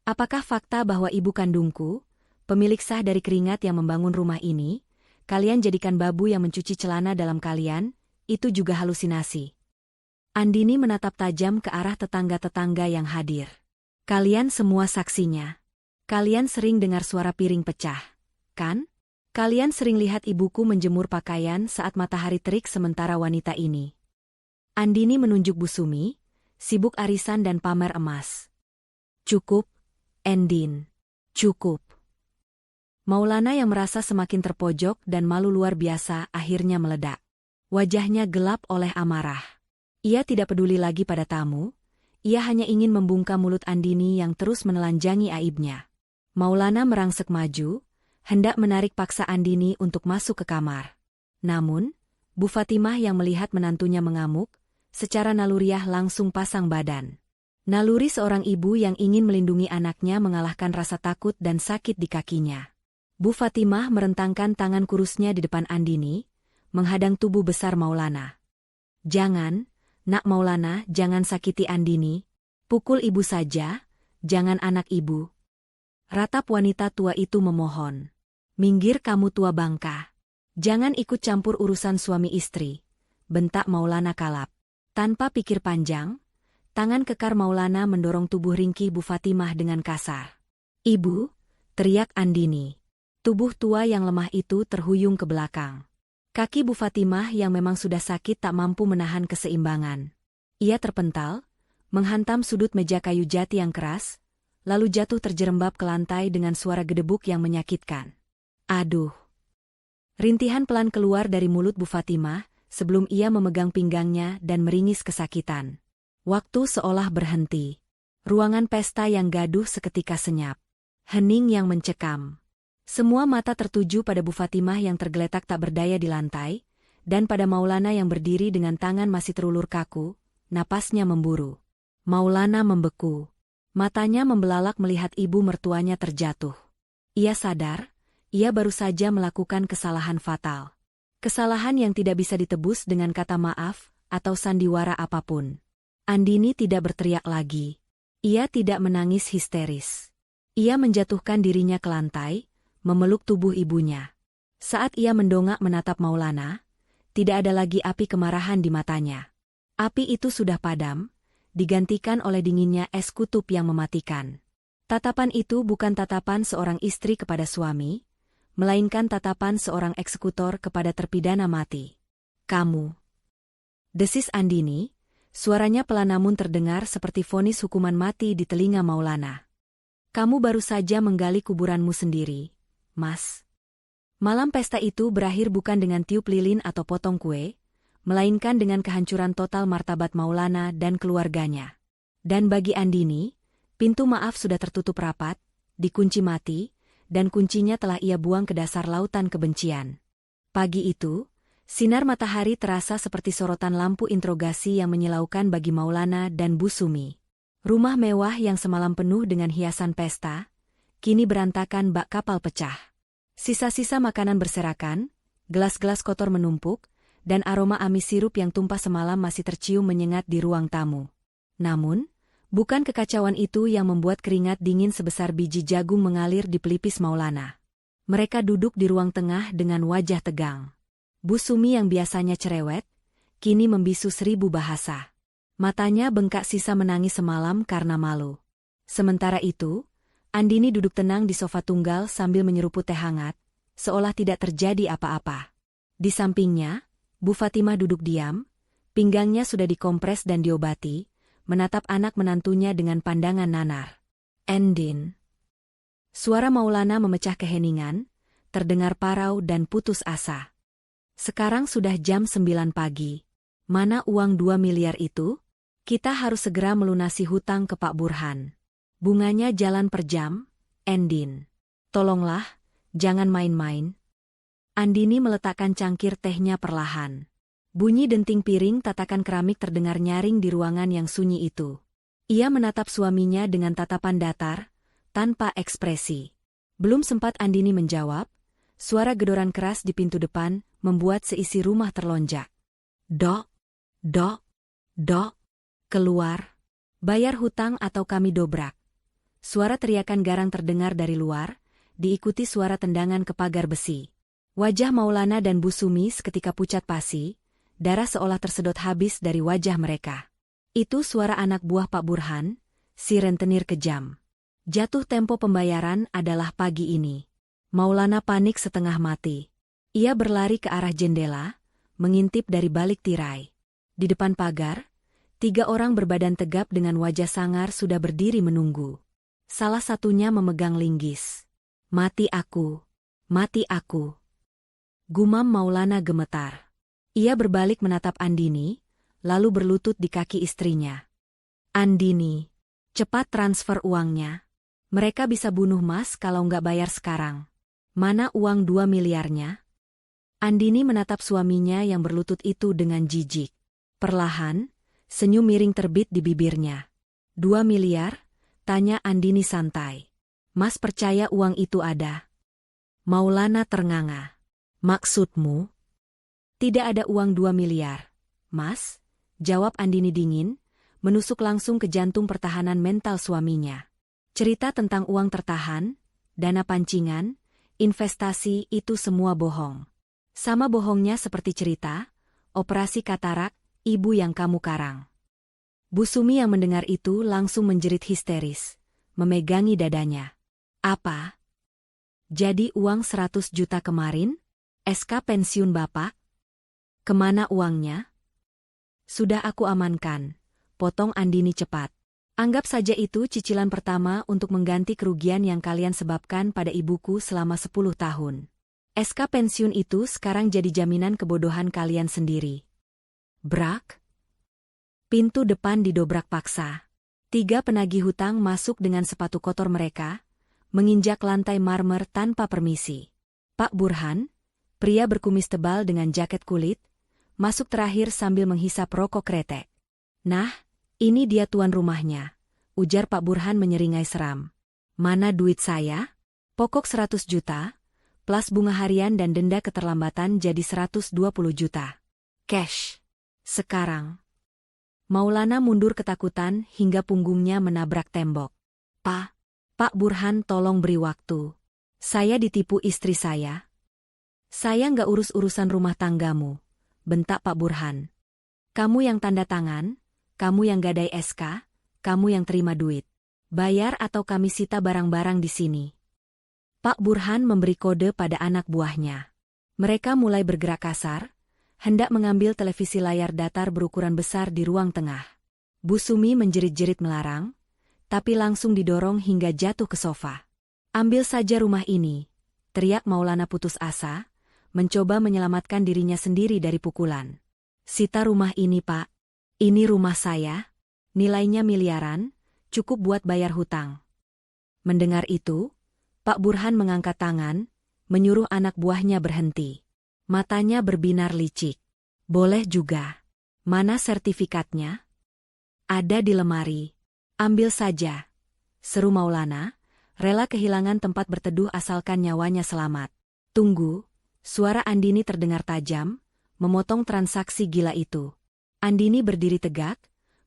Apakah fakta bahwa ibu kandungku, pemilik sah dari keringat yang membangun rumah ini, kalian jadikan babu yang mencuci celana dalam kalian, itu juga halusinasi? Andini menatap tajam ke arah tetangga-tetangga yang hadir. Kalian semua saksinya. Kalian sering dengar suara piring pecah, kan? Kalian sering lihat ibuku menjemur pakaian saat matahari terik sementara wanita ini. Andini menunjuk Bu Sumi, sibuk arisan dan pamer emas. Cukup, Endin. Cukup. Maulana yang merasa semakin terpojok dan malu luar biasa akhirnya meledak. Wajahnya gelap oleh amarah. Ia tidak peduli lagi pada tamu, ia hanya ingin membungkam mulut Andini yang terus menelanjangi aibnya. Maulana merangsek maju, hendak menarik paksa Andini untuk masuk ke kamar. Namun, Bu Fatimah yang melihat menantunya mengamuk, secara naluriah langsung pasang badan. Naluri seorang ibu yang ingin melindungi anaknya mengalahkan rasa takut dan sakit di kakinya. Bu Fatimah merentangkan tangan kurusnya di depan Andini, menghadang tubuh besar Maulana. Jangan, Nak Maulana, jangan sakiti Andini. Pukul ibu saja, jangan anak ibu. Ratap wanita tua itu memohon. Minggir kamu tua bangka. Jangan ikut campur urusan suami istri, bentak Maulana kalap. Tanpa pikir panjang, tangan kekar Maulana mendorong tubuh ringkih Bu Fatimah dengan kasar. Ibu, teriak Andini. Tubuh tua yang lemah itu terhuyung ke belakang. Kaki Bu Fatimah yang memang sudah sakit tak mampu menahan keseimbangan. Ia terpental, menghantam sudut meja kayu jati yang keras, lalu jatuh terjerembab ke lantai dengan suara gedebuk yang menyakitkan. Aduh! Rintihan pelan keluar dari mulut Bu Fatimah sebelum ia memegang pinggangnya dan meringis kesakitan. Waktu seolah berhenti. Ruangan pesta yang gaduh seketika senyap. Hening yang mencekam. Semua mata tertuju pada Bu Fatimah yang tergeletak tak berdaya di lantai, dan pada Maulana yang berdiri dengan tangan masih terulur kaku, napasnya memburu. Maulana membeku. Matanya membelalak melihat ibu mertuanya terjatuh. Ia sadar, ia baru saja melakukan kesalahan fatal. Kesalahan yang tidak bisa ditebus dengan kata maaf atau sandiwara apapun. Andini tidak berteriak lagi. Ia tidak menangis histeris. Ia menjatuhkan dirinya ke lantai, memeluk tubuh ibunya. Saat ia mendongak menatap Maulana, tidak ada lagi api kemarahan di matanya. Api itu sudah padam, digantikan oleh dinginnya es kutub yang mematikan. Tatapan itu bukan tatapan seorang istri kepada suami, melainkan tatapan seorang eksekutor kepada terpidana mati. Kamu. Desis Andini, suaranya pelan namun terdengar seperti vonis hukuman mati di telinga Maulana. Kamu baru saja menggali kuburanmu sendiri, Mas. Malam pesta itu berakhir bukan dengan tiup lilin atau potong kue, melainkan dengan kehancuran total martabat Maulana dan keluarganya. Dan bagi Andini, pintu maaf sudah tertutup rapat, dikunci mati, dan kuncinya telah ia buang ke dasar lautan kebencian. Pagi itu, sinar matahari terasa seperti sorotan lampu interogasi yang menyilaukan bagi Maulana dan Bu Sumi. Rumah mewah yang semalam penuh dengan hiasan pesta, kini berantakan bak kapal pecah. Sisa-sisa makanan berserakan, gelas-gelas kotor menumpuk, dan aroma amis sirup yang tumpah semalam masih tercium menyengat di ruang tamu. Namun, bukan kekacauan itu yang membuat keringat dingin sebesar biji jagung mengalir di pelipis Maulana. Mereka duduk di ruang tengah dengan wajah tegang. Bu Sumi yang biasanya cerewet, kini membisu 1000 bahasa. Matanya bengkak sisa menangis semalam karena malu. Sementara itu, Andini duduk tenang di sofa tunggal sambil menyeruput teh hangat, seolah tidak terjadi apa-apa. Di sampingnya, Bu Fatimah duduk diam, pinggangnya sudah dikompres dan diobati, menatap anak menantunya dengan pandangan nanar. Endin. Suara Maulana memecah keheningan, terdengar parau dan putus asa. Sekarang sudah jam 9 pagi. Mana uang 2 miliar itu? Kita harus segera melunasi hutang ke Pak Burhan. Bunganya jalan per jam, Endin. Tolonglah, jangan main-main. Andini meletakkan cangkir tehnya perlahan. Bunyi denting piring tatakan keramik terdengar nyaring di ruangan yang sunyi itu. Ia menatap suaminya dengan tatapan datar, tanpa ekspresi. Belum sempat Andini menjawab, suara gedoran keras di pintu depan membuat seisi rumah terlonjak. Dok, dok, dok, keluar. Bayar hutang atau kami dobrak. Suara teriakan garang terdengar dari luar, diikuti suara tendangan ke pagar besi. Wajah Maulana dan Bu Sumi seketika pucat pasi, darah seolah tersedot habis dari wajah mereka. Itu suara anak buah Pak Burhan, si rentenir kejam. Jatuh tempo pembayaran adalah pagi ini. Maulana panik setengah mati. Ia berlari ke arah jendela, mengintip dari balik tirai. Di depan pagar, 3 orang berbadan tegap dengan wajah sangar sudah berdiri menunggu. Salah satunya memegang linggis. Mati aku, mati aku. Gumam Maulana gemetar. Ia berbalik menatap Andini, lalu berlutut di kaki istrinya. Andini, cepat transfer uangnya. Mereka bisa bunuh Mas kalau nggak bayar sekarang. Mana uang 2 miliarnya? Andini menatap suaminya yang berlutut itu dengan jijik. Perlahan, senyum miring terbit di bibirnya. 2 miliar? Tanya Andini santai. Mas percaya uang itu ada? Maulana ternganga. Maksudmu? Tidak ada uang 2 miliar. Mas, jawab Andini dingin, menusuk langsung ke jantung pertahanan mental suaminya. Cerita tentang uang tertahan, dana pancingan, investasi itu semua bohong. Sama bohongnya seperti cerita, operasi katarak, ibu yang kamu karang. Bu Sumi yang mendengar itu langsung menjerit histeris, memegangi dadanya. Apa? Jadi uang 100 juta kemarin? SK pensiun Bapak? Kemana uangnya? Sudah aku amankan, potong Andini cepat. Anggap saja itu cicilan pertama untuk mengganti kerugian yang kalian sebabkan pada ibuku selama 10 tahun. SK pensiun itu sekarang jadi jaminan kebodohan kalian sendiri. Brak? Pintu depan didobrak paksa. 3 penagih hutang masuk dengan sepatu kotor mereka, menginjak lantai marmer tanpa permisi. Pak Burhan, pria berkumis tebal dengan jaket kulit, masuk terakhir sambil menghisap rokok kretek. Nah, ini dia tuan rumahnya, ujar Pak Burhan menyeringai seram. Mana duit saya? Pokok 100 juta, plus bunga harian dan denda keterlambatan jadi 120 juta. Cash. Sekarang. Maulana mundur ketakutan hingga punggungnya menabrak tembok. Pak Burhan tolong beri waktu. Saya ditipu istri saya. Saya nggak urus-urusan rumah tanggamu, bentak Pak Burhan. Kamu yang tanda tangan, kamu yang gadai SK, kamu yang terima duit. Bayar atau kami sita barang-barang di sini. Pak Burhan memberi kode pada anak buahnya. Mereka mulai bergerak kasar, hendak mengambil televisi layar datar berukuran besar di ruang tengah. Bu Sumi menjerit-jerit melarang, tapi langsung didorong hingga jatuh ke sofa. Ambil saja rumah ini, teriak Maulana putus asa, mencoba menyelamatkan dirinya sendiri dari pukulan. Sita rumah ini Pak, ini rumah saya, nilainya miliaran, cukup buat bayar hutang. Mendengar itu, Pak Burhan mengangkat tangan, menyuruh anak buahnya berhenti. Matanya berbinar licik. Boleh juga. Mana sertifikatnya? Ada di lemari. Ambil saja. Seru Maulana, rela kehilangan tempat berteduh asalkan nyawanya selamat. Tunggu, suara Andini terdengar tajam, memotong transaksi gila itu. Andini berdiri tegak,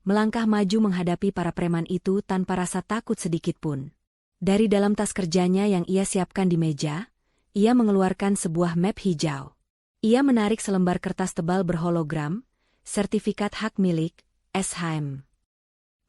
melangkah maju menghadapi para preman itu tanpa rasa takut sedikitpun. Dari dalam tas kerjanya yang ia siapkan di meja, ia mengeluarkan sebuah map hijau. Ia menarik selembar kertas tebal berhologram, sertifikat hak milik, SHM.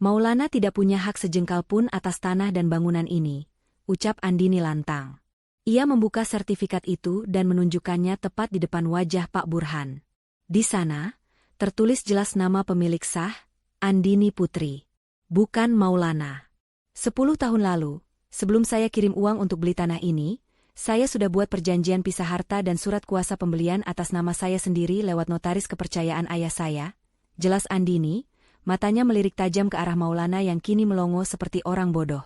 Maulana tidak punya hak sejengkal pun atas tanah dan bangunan ini, ucap Andini lantang. Ia membuka sertifikat itu dan menunjukkannya tepat di depan wajah Pak Burhan. Di sana, tertulis jelas nama pemilik sah, Andini Putri. Bukan Maulana. 10 tahun lalu, sebelum saya kirim uang untuk beli tanah ini, saya sudah buat perjanjian pisah harta dan surat kuasa pembelian atas nama saya sendiri lewat notaris kepercayaan ayah saya. Jelas Andini, matanya melirik tajam ke arah Maulana yang kini melongo seperti orang bodoh.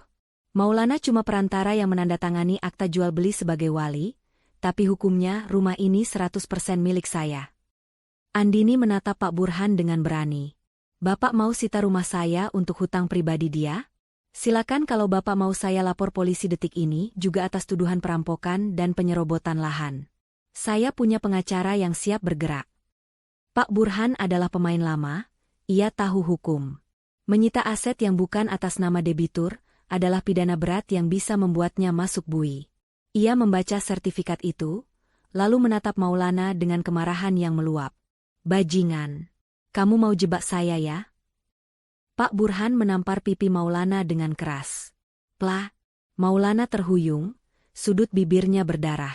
Maulana cuma perantara yang menandatangani akta jual beli sebagai wali, tapi hukumnya rumah ini 100% milik saya. Andini menatap Pak Burhan dengan berani. Bapak mau sita rumah saya untuk hutang pribadi dia? Silakan kalau Bapak mau saya lapor polisi detik ini juga atas tuduhan perampokan dan penyerobotan lahan. Saya punya pengacara yang siap bergerak. Pak Burhan adalah pemain lama, ia tahu hukum. Menyita aset yang bukan atas nama debitur, adalah pidana berat yang bisa membuatnya masuk bui. Ia membaca sertifikat itu, lalu menatap Maulana dengan kemarahan yang meluap. Bajingan, kamu mau jebak saya ya? Pak Burhan menampar pipi Maulana dengan keras. Plah, Maulana terhuyung, sudut bibirnya berdarah.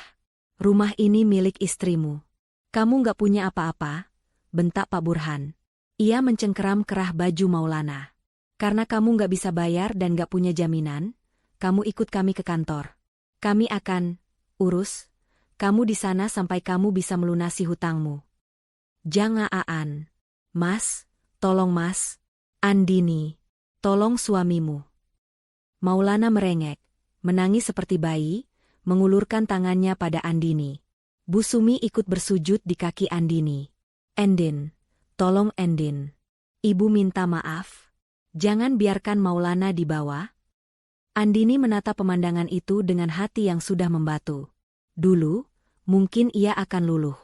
Rumah ini milik istrimu. Kamu nggak punya apa-apa, bentak Pak Burhan. Ia mencengkeram kerah baju Maulana. Karena kamu nggak bisa bayar dan nggak punya jaminan, kamu ikut kami ke kantor. Kami akan urus kamu di sana sampai kamu bisa melunasi hutangmu. Jangan, Mas, tolong Mas. Andini, tolong suamimu. Maulana merengek, menangis seperti bayi, mengulurkan tangannya pada Andini. Bu Sumi ikut bersujud di kaki Andini. Endin, tolong Endin. Ibu minta maaf. Jangan biarkan Maulana dibawa. Andini menatap pemandangan itu dengan hati yang sudah membatu. Dulu, mungkin ia akan luluh.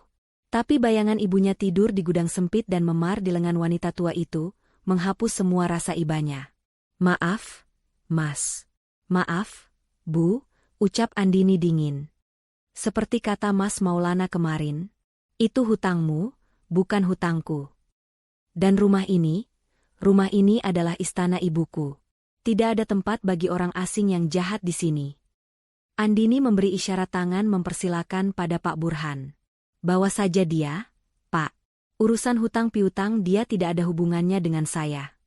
Tapi bayangan ibunya tidur di gudang sempit dan memar di lengan wanita tua itu, menghapus semua rasa ibanya. Maaf, Mas. Maaf, Bu, ucap Andini dingin. Seperti kata Mas Maulana kemarin, itu hutangmu, bukan hutangku. Dan rumah ini adalah istana ibuku. Tidak ada tempat bagi orang asing yang jahat di sini. Andini memberi isyarat tangan mempersilakan pada Pak Burhan. Bawa saja dia, Pak. Urusan hutang piutang dia tidak ada hubungannya dengan saya.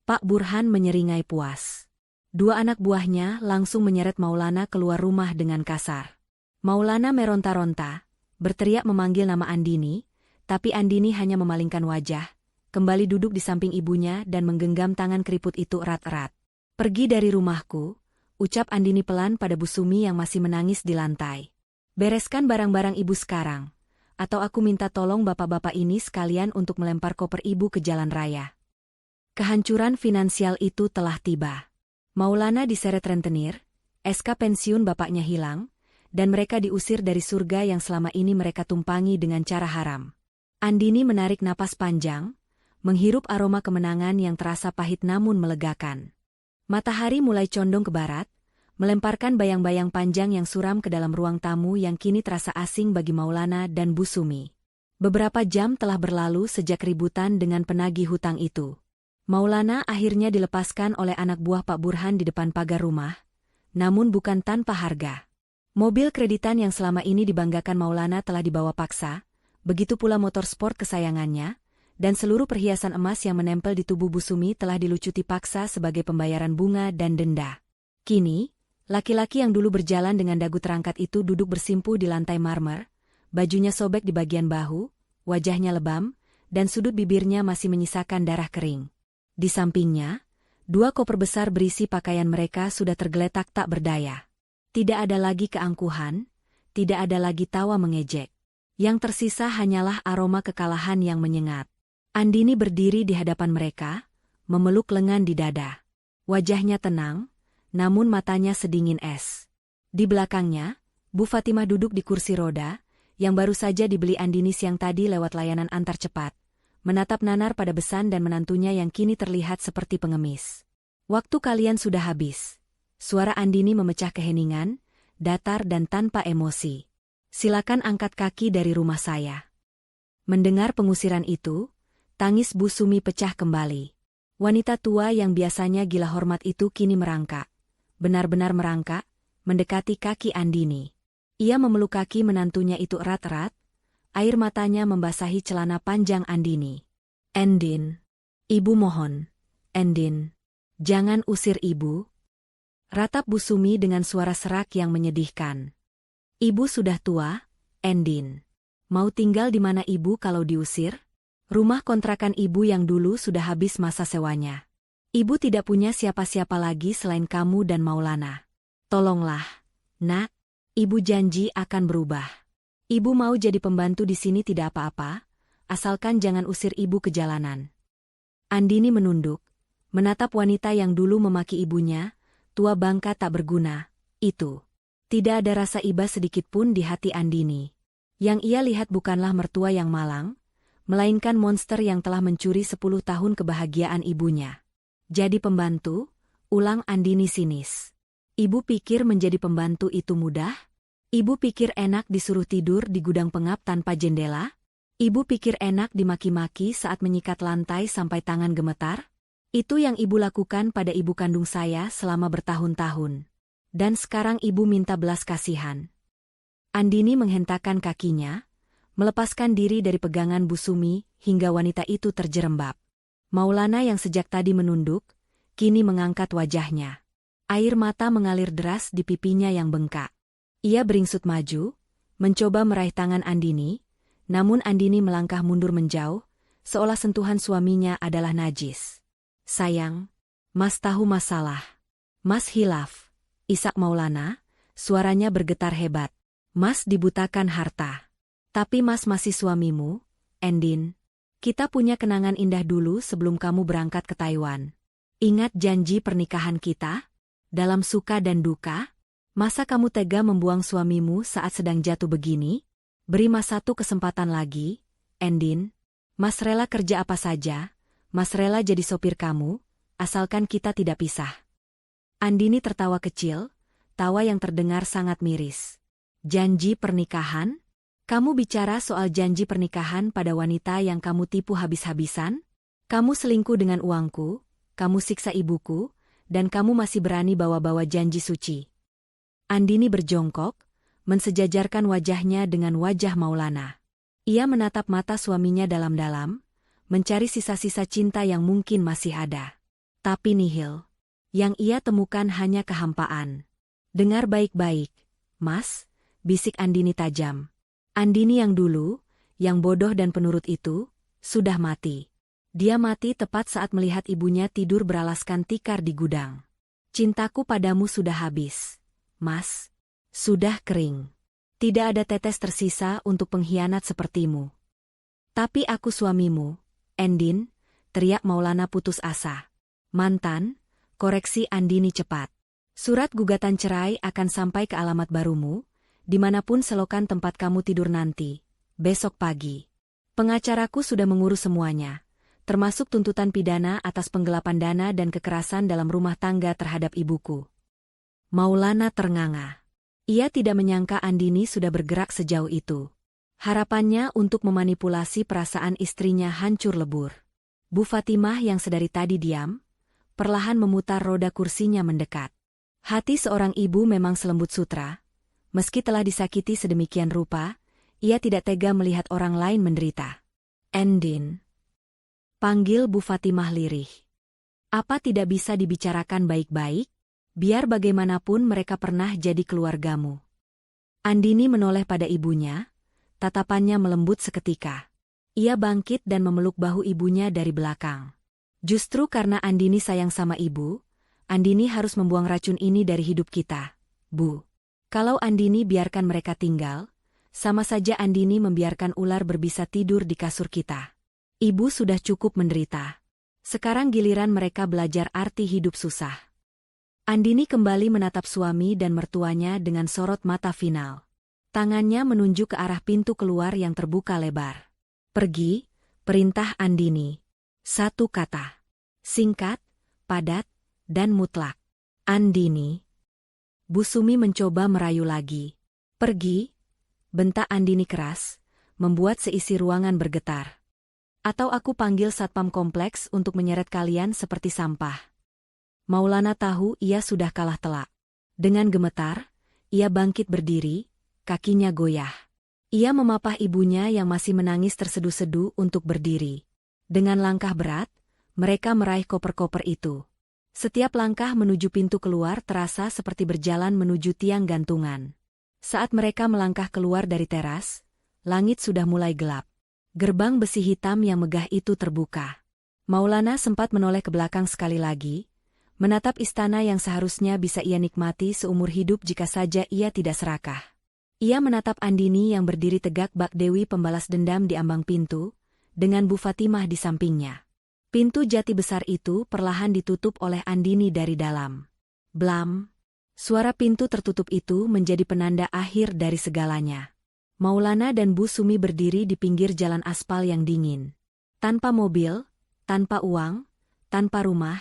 Pak Burhan menyeringai puas. Dua anak buahnya langsung menyeret Maulana keluar rumah dengan kasar. Maulana meronta-ronta, berteriak memanggil nama Andini, tapi Andini hanya memalingkan wajah, kembali duduk di samping ibunya dan menggenggam tangan keriput itu erat-erat. Pergi dari rumahku, ucap Andini pelan pada Bu Sumi yang masih menangis di lantai. Bereskan barang-barang ibu sekarang. Atau aku minta tolong bapak-bapak ini sekalian untuk melempar koper ibu ke jalan raya. Kehancuran finansial itu telah tiba. Maulana diseret rentenir, SK pensiun bapaknya hilang, dan mereka diusir dari surga yang selama ini mereka tumpangi dengan cara haram. Andini menarik napas panjang, menghirup aroma kemenangan yang terasa pahit namun melegakan. Matahari mulai condong ke barat, melemparkan bayang-bayang panjang yang suram ke dalam ruang tamu yang kini terasa asing bagi Maulana dan Bu Sumi. Beberapa jam telah berlalu sejak ributan dengan penagih hutang itu. Maulana akhirnya dilepaskan oleh anak buah Pak Burhan di depan pagar rumah, namun bukan tanpa harga. Mobil kreditan yang selama ini dibanggakan Maulana telah dibawa paksa, begitu pula motor sport kesayangannya, dan seluruh perhiasan emas yang menempel di tubuh Bu Sumi telah dilucuti paksa sebagai pembayaran bunga dan denda. Kini, laki-laki yang dulu berjalan dengan dagu terangkat itu duduk bersimpuh di lantai marmer, bajunya sobek di bagian bahu, wajahnya lebam, dan sudut bibirnya masih menyisakan darah kering. Di sampingnya, dua koper besar berisi pakaian mereka sudah tergeletak tak berdaya. Tidak ada lagi keangkuhan, tidak ada lagi tawa mengejek. Yang tersisa hanyalah aroma kekalahan yang menyengat. Andini berdiri di hadapan mereka, memeluk lengan di dada. Wajahnya tenang, namun matanya sedingin es. Di belakangnya, Bu Fatimah duduk di kursi roda, yang baru saja dibeli Andini siang tadi lewat layanan antar cepat, menatap nanar pada besan dan menantunya yang kini terlihat seperti pengemis. Waktu kalian sudah habis. Suara Andini memecah keheningan, datar dan tanpa emosi. Silakan angkat kaki dari rumah saya. Mendengar pengusiran itu, tangis Bu Sumi pecah kembali. Wanita tua yang biasanya gila hormat itu kini merangkak. Benar-benar merangkak, mendekati kaki Andini. Ia memeluk kaki menantunya itu erat-erat, air matanya membasahi celana panjang Andini. Endin, ibu mohon. Endin, jangan usir ibu. Ratap Bu Sumi dengan suara serak yang menyedihkan. Ibu sudah tua, Endin. Mau tinggal di mana ibu kalau diusir? Rumah kontrakan ibu yang dulu sudah habis masa sewanya. Ibu tidak punya siapa-siapa lagi selain kamu dan Maulana. Tolonglah, Nak. Ibu janji akan berubah. Ibu mau jadi pembantu di sini tidak apa-apa, asalkan jangan usir ibu ke jalanan. Andini menunduk, menatap wanita yang dulu memaki ibunya, tua bangka tak berguna, itu. Tidak ada rasa iba sedikit pun di hati Andini. Yang ia lihat bukanlah mertua yang malang, melainkan monster yang telah mencuri 10 tahun kebahagiaan ibunya. Jadi pembantu, ulang Andini sinis. Ibu pikir menjadi pembantu itu mudah? Ibu pikir enak disuruh tidur di gudang pengap tanpa jendela? Ibu pikir enak dimaki-maki saat menyikat lantai sampai tangan gemetar? Itu yang ibu lakukan pada ibu kandung saya selama bertahun-tahun. Dan sekarang ibu minta belas kasihan. Andini menghentakkan kakinya, melepaskan diri dari pegangan Bu Sumi hingga wanita itu terjerembab. Maulana yang sejak tadi menunduk, kini mengangkat wajahnya. Air mata mengalir deras di pipinya yang bengkak. Ia beringsut maju, mencoba meraih tangan Andini, namun Andini melangkah mundur menjauh, seolah sentuhan suaminya adalah najis. Sayang, Mas tahu masalah. Mas hilaf. Isak Maulana, suaranya bergetar hebat. Mas dibutakan harta. Tapi Mas masih suamimu, Endin. Kita punya kenangan indah dulu sebelum kamu berangkat ke Taiwan. Ingat janji pernikahan kita? Dalam suka dan duka? Masa kamu tega membuang suamimu saat sedang jatuh begini? Beri Mas satu kesempatan lagi, Endin. Mas rela kerja apa saja, Mas rela jadi sopir kamu, asalkan kita tidak pisah. Andini tertawa kecil, tawa yang terdengar sangat miris. Janji pernikahan? Kamu bicara soal janji pernikahan pada wanita yang kamu tipu habis-habisan? Kamu selingkuh dengan uangku, kamu siksa ibuku, dan kamu masih berani bawa-bawa janji suci. Andini berjongkok, mensejajarkan wajahnya dengan wajah Maulana. Ia menatap mata suaminya dalam-dalam, mencari sisa-sisa cinta yang mungkin masih ada. Tapi nihil. Yang ia temukan hanya kehampaan. Dengar baik-baik, Mas, bisik Andini tajam. Andini yang dulu, yang bodoh dan penurut itu, sudah mati. Dia mati tepat saat melihat ibunya tidur beralaskan tikar di gudang. Cintaku padamu sudah habis, Mas. Sudah kering. Tidak ada tetes tersisa untuk pengkhianat sepertimu. Tapi aku suamimu, Endin, teriak Maulana putus asa. Mantan, koreksi Andini cepat. Surat gugatan cerai akan sampai ke alamat barumu, dimanapun selokan tempat kamu tidur nanti, besok pagi. Pengacaraku sudah mengurus semuanya, termasuk tuntutan pidana atas penggelapan dana dan kekerasan dalam rumah tangga terhadap ibuku. Maulana ternganga. Ia tidak menyangka Andini sudah bergerak sejauh itu. Harapannya untuk memanipulasi perasaan istrinya hancur lebur. Bu Fatimah yang sedari tadi diam, perlahan memutar roda kursinya mendekat. Hati seorang ibu memang selembut sutra. Meski telah disakiti sedemikian rupa, ia tidak tega melihat orang lain menderita. Endin. Panggil Bu Fatimah lirih. Apa tidak bisa dibicarakan baik-baik? Biar bagaimanapun mereka pernah jadi keluargamu. Andini menoleh pada ibunya, tatapannya melembut seketika. Ia bangkit dan memeluk bahu ibunya dari belakang. Justru karena Andini sayang sama ibu, Andini harus membuang racun ini dari hidup kita, Bu. Kalau Andini biarkan mereka tinggal, sama saja Andini membiarkan ular berbisa tidur di kasur kita. Ibu sudah cukup menderita. Sekarang giliran mereka belajar arti hidup susah. Andini kembali menatap suami dan mertuanya dengan sorot mata final. Tangannya menunjuk ke arah pintu keluar yang terbuka lebar. Pergi, perintah Andini. Satu kata. Singkat, padat, dan mutlak. Andini. Bu Sumi mencoba merayu lagi. Pergi, bentak Andini keras, membuat seisi ruangan bergetar. Atau aku panggil satpam kompleks untuk menyeret kalian seperti sampah. Maulana tahu ia sudah kalah telak. Dengan gemetar, ia bangkit berdiri, kakinya goyah. Ia memapah ibunya yang masih menangis terseduh-seduh untuk berdiri. Dengan langkah berat, mereka meraih koper-koper itu. Setiap langkah menuju pintu keluar terasa seperti berjalan menuju tiang gantungan. Saat mereka melangkah keluar dari teras, langit sudah mulai gelap. Gerbang besi hitam yang megah itu terbuka. Maulana sempat menoleh ke belakang sekali lagi, menatap istana yang seharusnya bisa ia nikmati seumur hidup jika saja ia tidak serakah. Ia menatap Andini yang berdiri tegak bak Dewi pembalas dendam di ambang pintu, dengan Bu Fatimah di sampingnya. Pintu jati besar itu perlahan ditutup oleh Andini dari dalam. Blam! Suara pintu tertutup itu menjadi penanda akhir dari segalanya. Maulana dan Bu Sumi berdiri di pinggir jalan aspal yang dingin. Tanpa mobil, tanpa uang, tanpa rumah,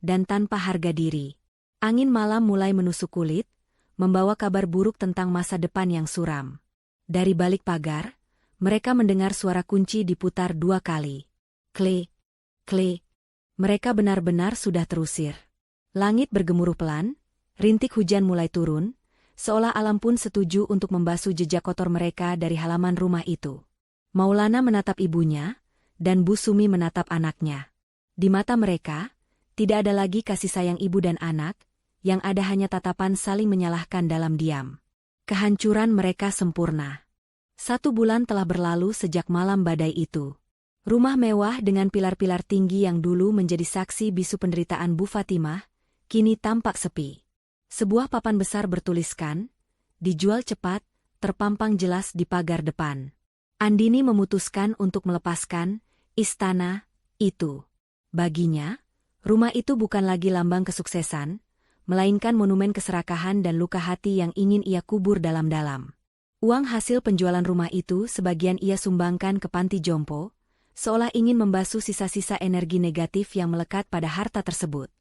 dan tanpa harga diri. Angin malam mulai menusuk kulit, membawa kabar buruk tentang masa depan yang suram. Dari balik pagar, mereka mendengar suara kunci diputar 2 kali. Klik, klik. Mereka benar-benar sudah terusir. Langit bergemuruh pelan, rintik hujan mulai turun, seolah alam pun setuju untuk membasuh jejak kotor mereka dari halaman rumah itu. Maulana menatap ibunya, dan Bu Sumi menatap anaknya. Di mata mereka, tidak ada lagi kasih sayang ibu dan anak, yang ada hanya tatapan saling menyalahkan dalam diam. Kehancuran mereka sempurna. 1 bulan telah berlalu sejak malam badai itu. Rumah mewah dengan pilar-pilar tinggi yang dulu menjadi saksi bisu penderitaan Bu Fatimah, kini tampak sepi. Sebuah papan besar bertuliskan, "Dijual cepat," terpampang jelas di pagar depan. Andini memutuskan untuk melepaskan istana itu. Baginya, rumah itu bukan lagi lambang kesuksesan, melainkan monumen keserakahan dan luka hati yang ingin ia kubur dalam-dalam. Uang hasil penjualan rumah itu sebagian ia sumbangkan ke panti jompo, seolah ingin membasuh sisa-sisa energi negatif yang melekat pada harta tersebut.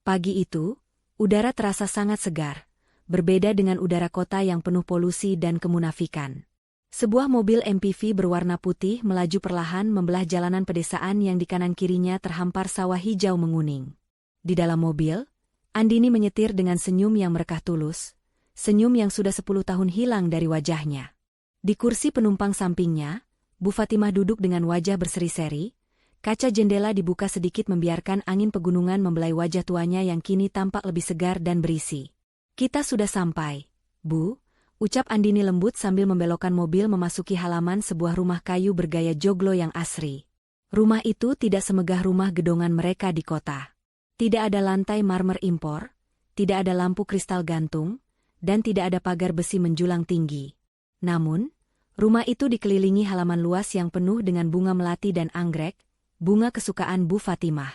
Pagi itu, udara terasa sangat segar, berbeda dengan udara kota yang penuh polusi dan kemunafikan. Sebuah mobil MPV berwarna putih melaju perlahan membelah jalanan pedesaan yang di kanan kirinya terhampar sawah hijau menguning. Di dalam mobil, Andini menyetir dengan senyum yang merekah tulus, senyum yang sudah 10 tahun hilang dari wajahnya. Di kursi penumpang sampingnya, Bu Fatimah duduk dengan wajah berseri-seri, kaca jendela dibuka sedikit membiarkan angin pegunungan membelai wajah tuanya yang kini tampak lebih segar dan berisi. "Kita sudah sampai, Bu," ucap Andini lembut sambil membelokkan mobil memasuki halaman sebuah rumah kayu bergaya joglo yang asri. Rumah itu tidak semegah rumah gedongan mereka di kota. Tidak ada lantai marmer impor, tidak ada lampu kristal gantung, dan tidak ada pagar besi menjulang tinggi. Namun, rumah itu dikelilingi halaman luas yang penuh dengan bunga melati dan anggrek, bunga kesukaan Bu Fatimah.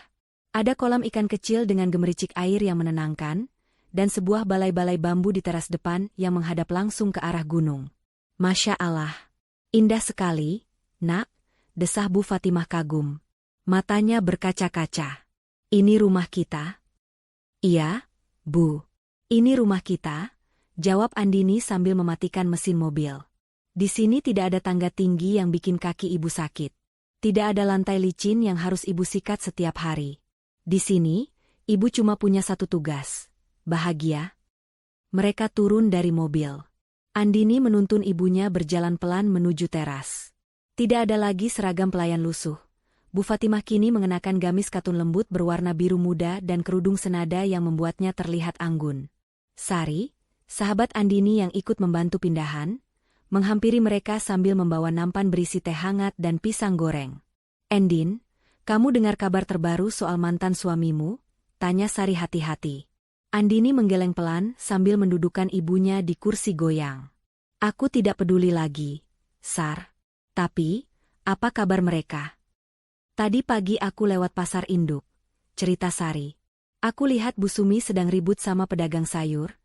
Ada kolam ikan kecil dengan gemericik air yang menenangkan, dan sebuah balai-balai bambu di teras depan yang menghadap langsung ke arah gunung. "Masya Allah, indah sekali, Nak," desah Bu Fatimah kagum. Matanya berkaca-kaca. "Ini rumah kita?" "Iya, Bu. Ini rumah kita," jawab Andini sambil mematikan mesin mobil. "Di sini tidak ada tangga tinggi yang bikin kaki ibu sakit. Tidak ada lantai licin yang harus ibu sikat setiap hari. Di sini, ibu cuma punya satu tugas. Bahagia." Mereka turun dari mobil. Andini menuntun ibunya berjalan pelan menuju teras. Tidak ada lagi seragam pelayan lusuh. Bu Fatimah kini mengenakan gamis katun lembut berwarna biru muda dan kerudung senada yang membuatnya terlihat anggun. Sari, sahabat Andini yang ikut membantu pindahan, menghampiri mereka sambil membawa nampan berisi teh hangat dan pisang goreng. "Endin, kamu dengar kabar terbaru soal mantan suamimu?" tanya Sari hati-hati. Andini menggeleng pelan sambil mendudukkan ibunya di kursi goyang. "Aku tidak peduli lagi, Sar. Tapi, apa kabar mereka?" "Tadi pagi aku lewat pasar induk," cerita Sari. "Aku lihat Bu Sumi sedang ribut sama pedagang sayur.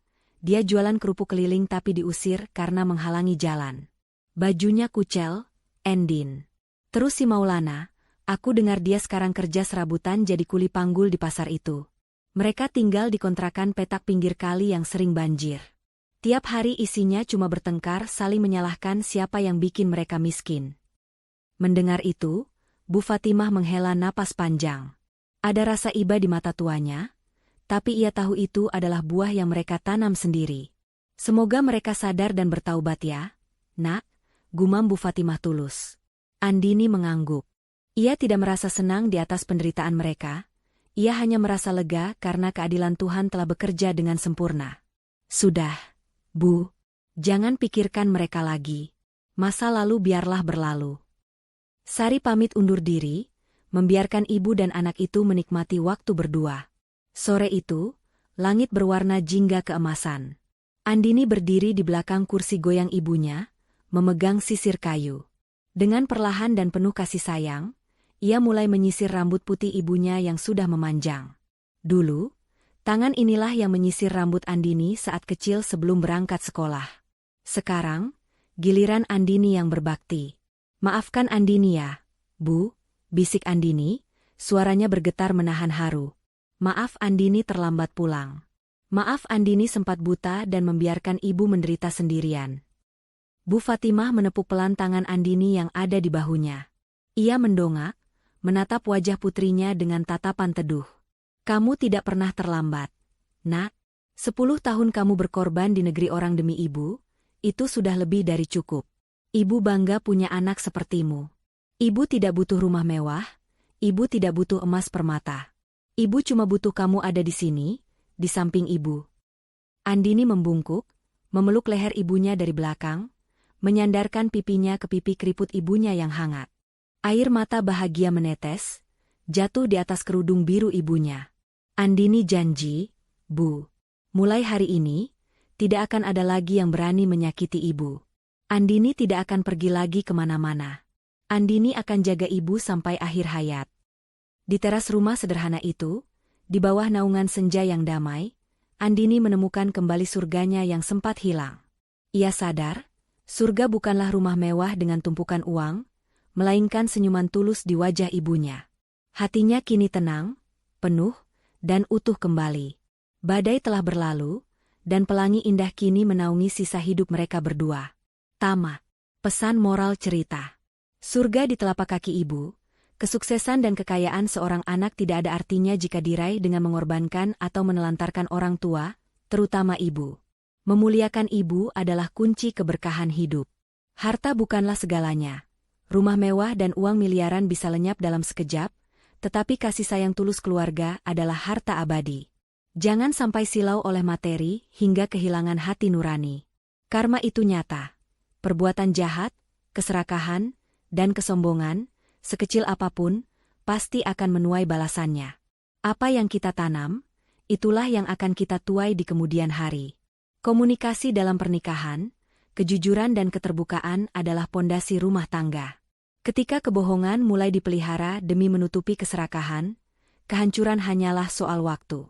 Dia jualan kerupuk keliling tapi diusir karena menghalangi jalan. Bajunya kucel, Endin. Terus si Maulana, aku dengar dia sekarang kerja serabutan jadi kuli panggul di pasar itu. Mereka tinggal di kontrakan petak pinggir kali yang sering banjir. Tiap hari isinya cuma bertengkar saling menyalahkan siapa yang bikin mereka miskin." Mendengar itu, Bu Fatimah menghela napas panjang. Ada rasa iba di mata tuanya, tapi ia tahu itu adalah buah yang mereka tanam sendiri. "Semoga mereka sadar dan bertaubat ya, Nak," gumam Bu Fatimah tulus. Andini mengangguk. Ia tidak merasa senang di atas penderitaan mereka. Ia hanya merasa lega karena keadilan Tuhan telah bekerja dengan sempurna. "Sudah, Bu. Jangan pikirkan mereka lagi. Masa lalu biarlah berlalu." Sari pamit undur diri, membiarkan ibu dan anak itu menikmati waktu berdua. Sore itu, langit berwarna jingga keemasan. Andini berdiri di belakang kursi goyang ibunya, memegang sisir kayu. Dengan perlahan dan penuh kasih sayang, ia mulai menyisir rambut putih ibunya yang sudah memanjang. Dulu, tangan inilah yang menyisir rambut Andini saat kecil sebelum berangkat sekolah. Sekarang, giliran Andini yang berbakti. "Maafkan Andini ya, Bu," bisik Andini, suaranya bergetar menahan haru. Maaf Andini terlambat pulang. Maaf Andini sempat buta dan membiarkan ibu menderita sendirian. Bu Fatimah menepuk pelan tangan Andini yang ada di bahunya. Ia mendongak, menatap wajah putrinya dengan tatapan teduh. Kamu tidak pernah terlambat, Nak. 10 tahun kamu berkorban di negeri orang demi ibu, itu sudah lebih dari cukup. Ibu bangga punya anak sepertimu. Ibu tidak butuh rumah mewah, ibu tidak butuh emas permata. Ibu cuma butuh kamu ada di sini, di samping ibu. Andini membungkuk, memeluk leher ibunya dari belakang, menyandarkan pipinya ke pipi keriput ibunya yang hangat. Air mata bahagia menetes, jatuh di atas kerudung biru ibunya. Andini janji, Bu, mulai hari ini, tidak akan ada lagi yang berani menyakiti ibu. Andini tidak akan pergi lagi kemana-mana. Andini akan jaga ibu sampai akhir hayat. Di teras rumah sederhana itu, di bawah naungan senja yang damai, Andini menemukan kembali surganya yang sempat hilang. Ia sadar, surga bukanlah rumah mewah dengan tumpukan uang, melainkan senyuman tulus di wajah ibunya. Hatinya kini tenang, penuh, dan utuh kembali. Badai telah berlalu, dan pelangi indah kini menaungi sisa hidup mereka berdua. Tamat. Pesan moral cerita. Surga di telapak kaki ibu. Kesuksesan dan kekayaan seorang anak tidak ada artinya jika diraih dengan mengorbankan atau menelantarkan orang tua, terutama ibu. Memuliakan ibu adalah kunci keberkahan hidup. Harta bukanlah segalanya. Rumah mewah dan uang miliaran bisa lenyap dalam sekejap, tetapi kasih sayang tulus keluarga adalah harta abadi. Jangan sampai silau oleh materi hingga kehilangan hati nurani. Karma itu nyata. Perbuatan jahat, keserakahan, dan kesombongan, sekecil apapun, pasti akan menuai balasannya. Apa yang kita tanam, itulah yang akan kita tuai di kemudian hari. Komunikasi dalam pernikahan, kejujuran dan keterbukaan adalah pondasi rumah tangga. Ketika kebohongan mulai dipelihara demi menutupi keserakahan, kehancuran hanyalah soal waktu.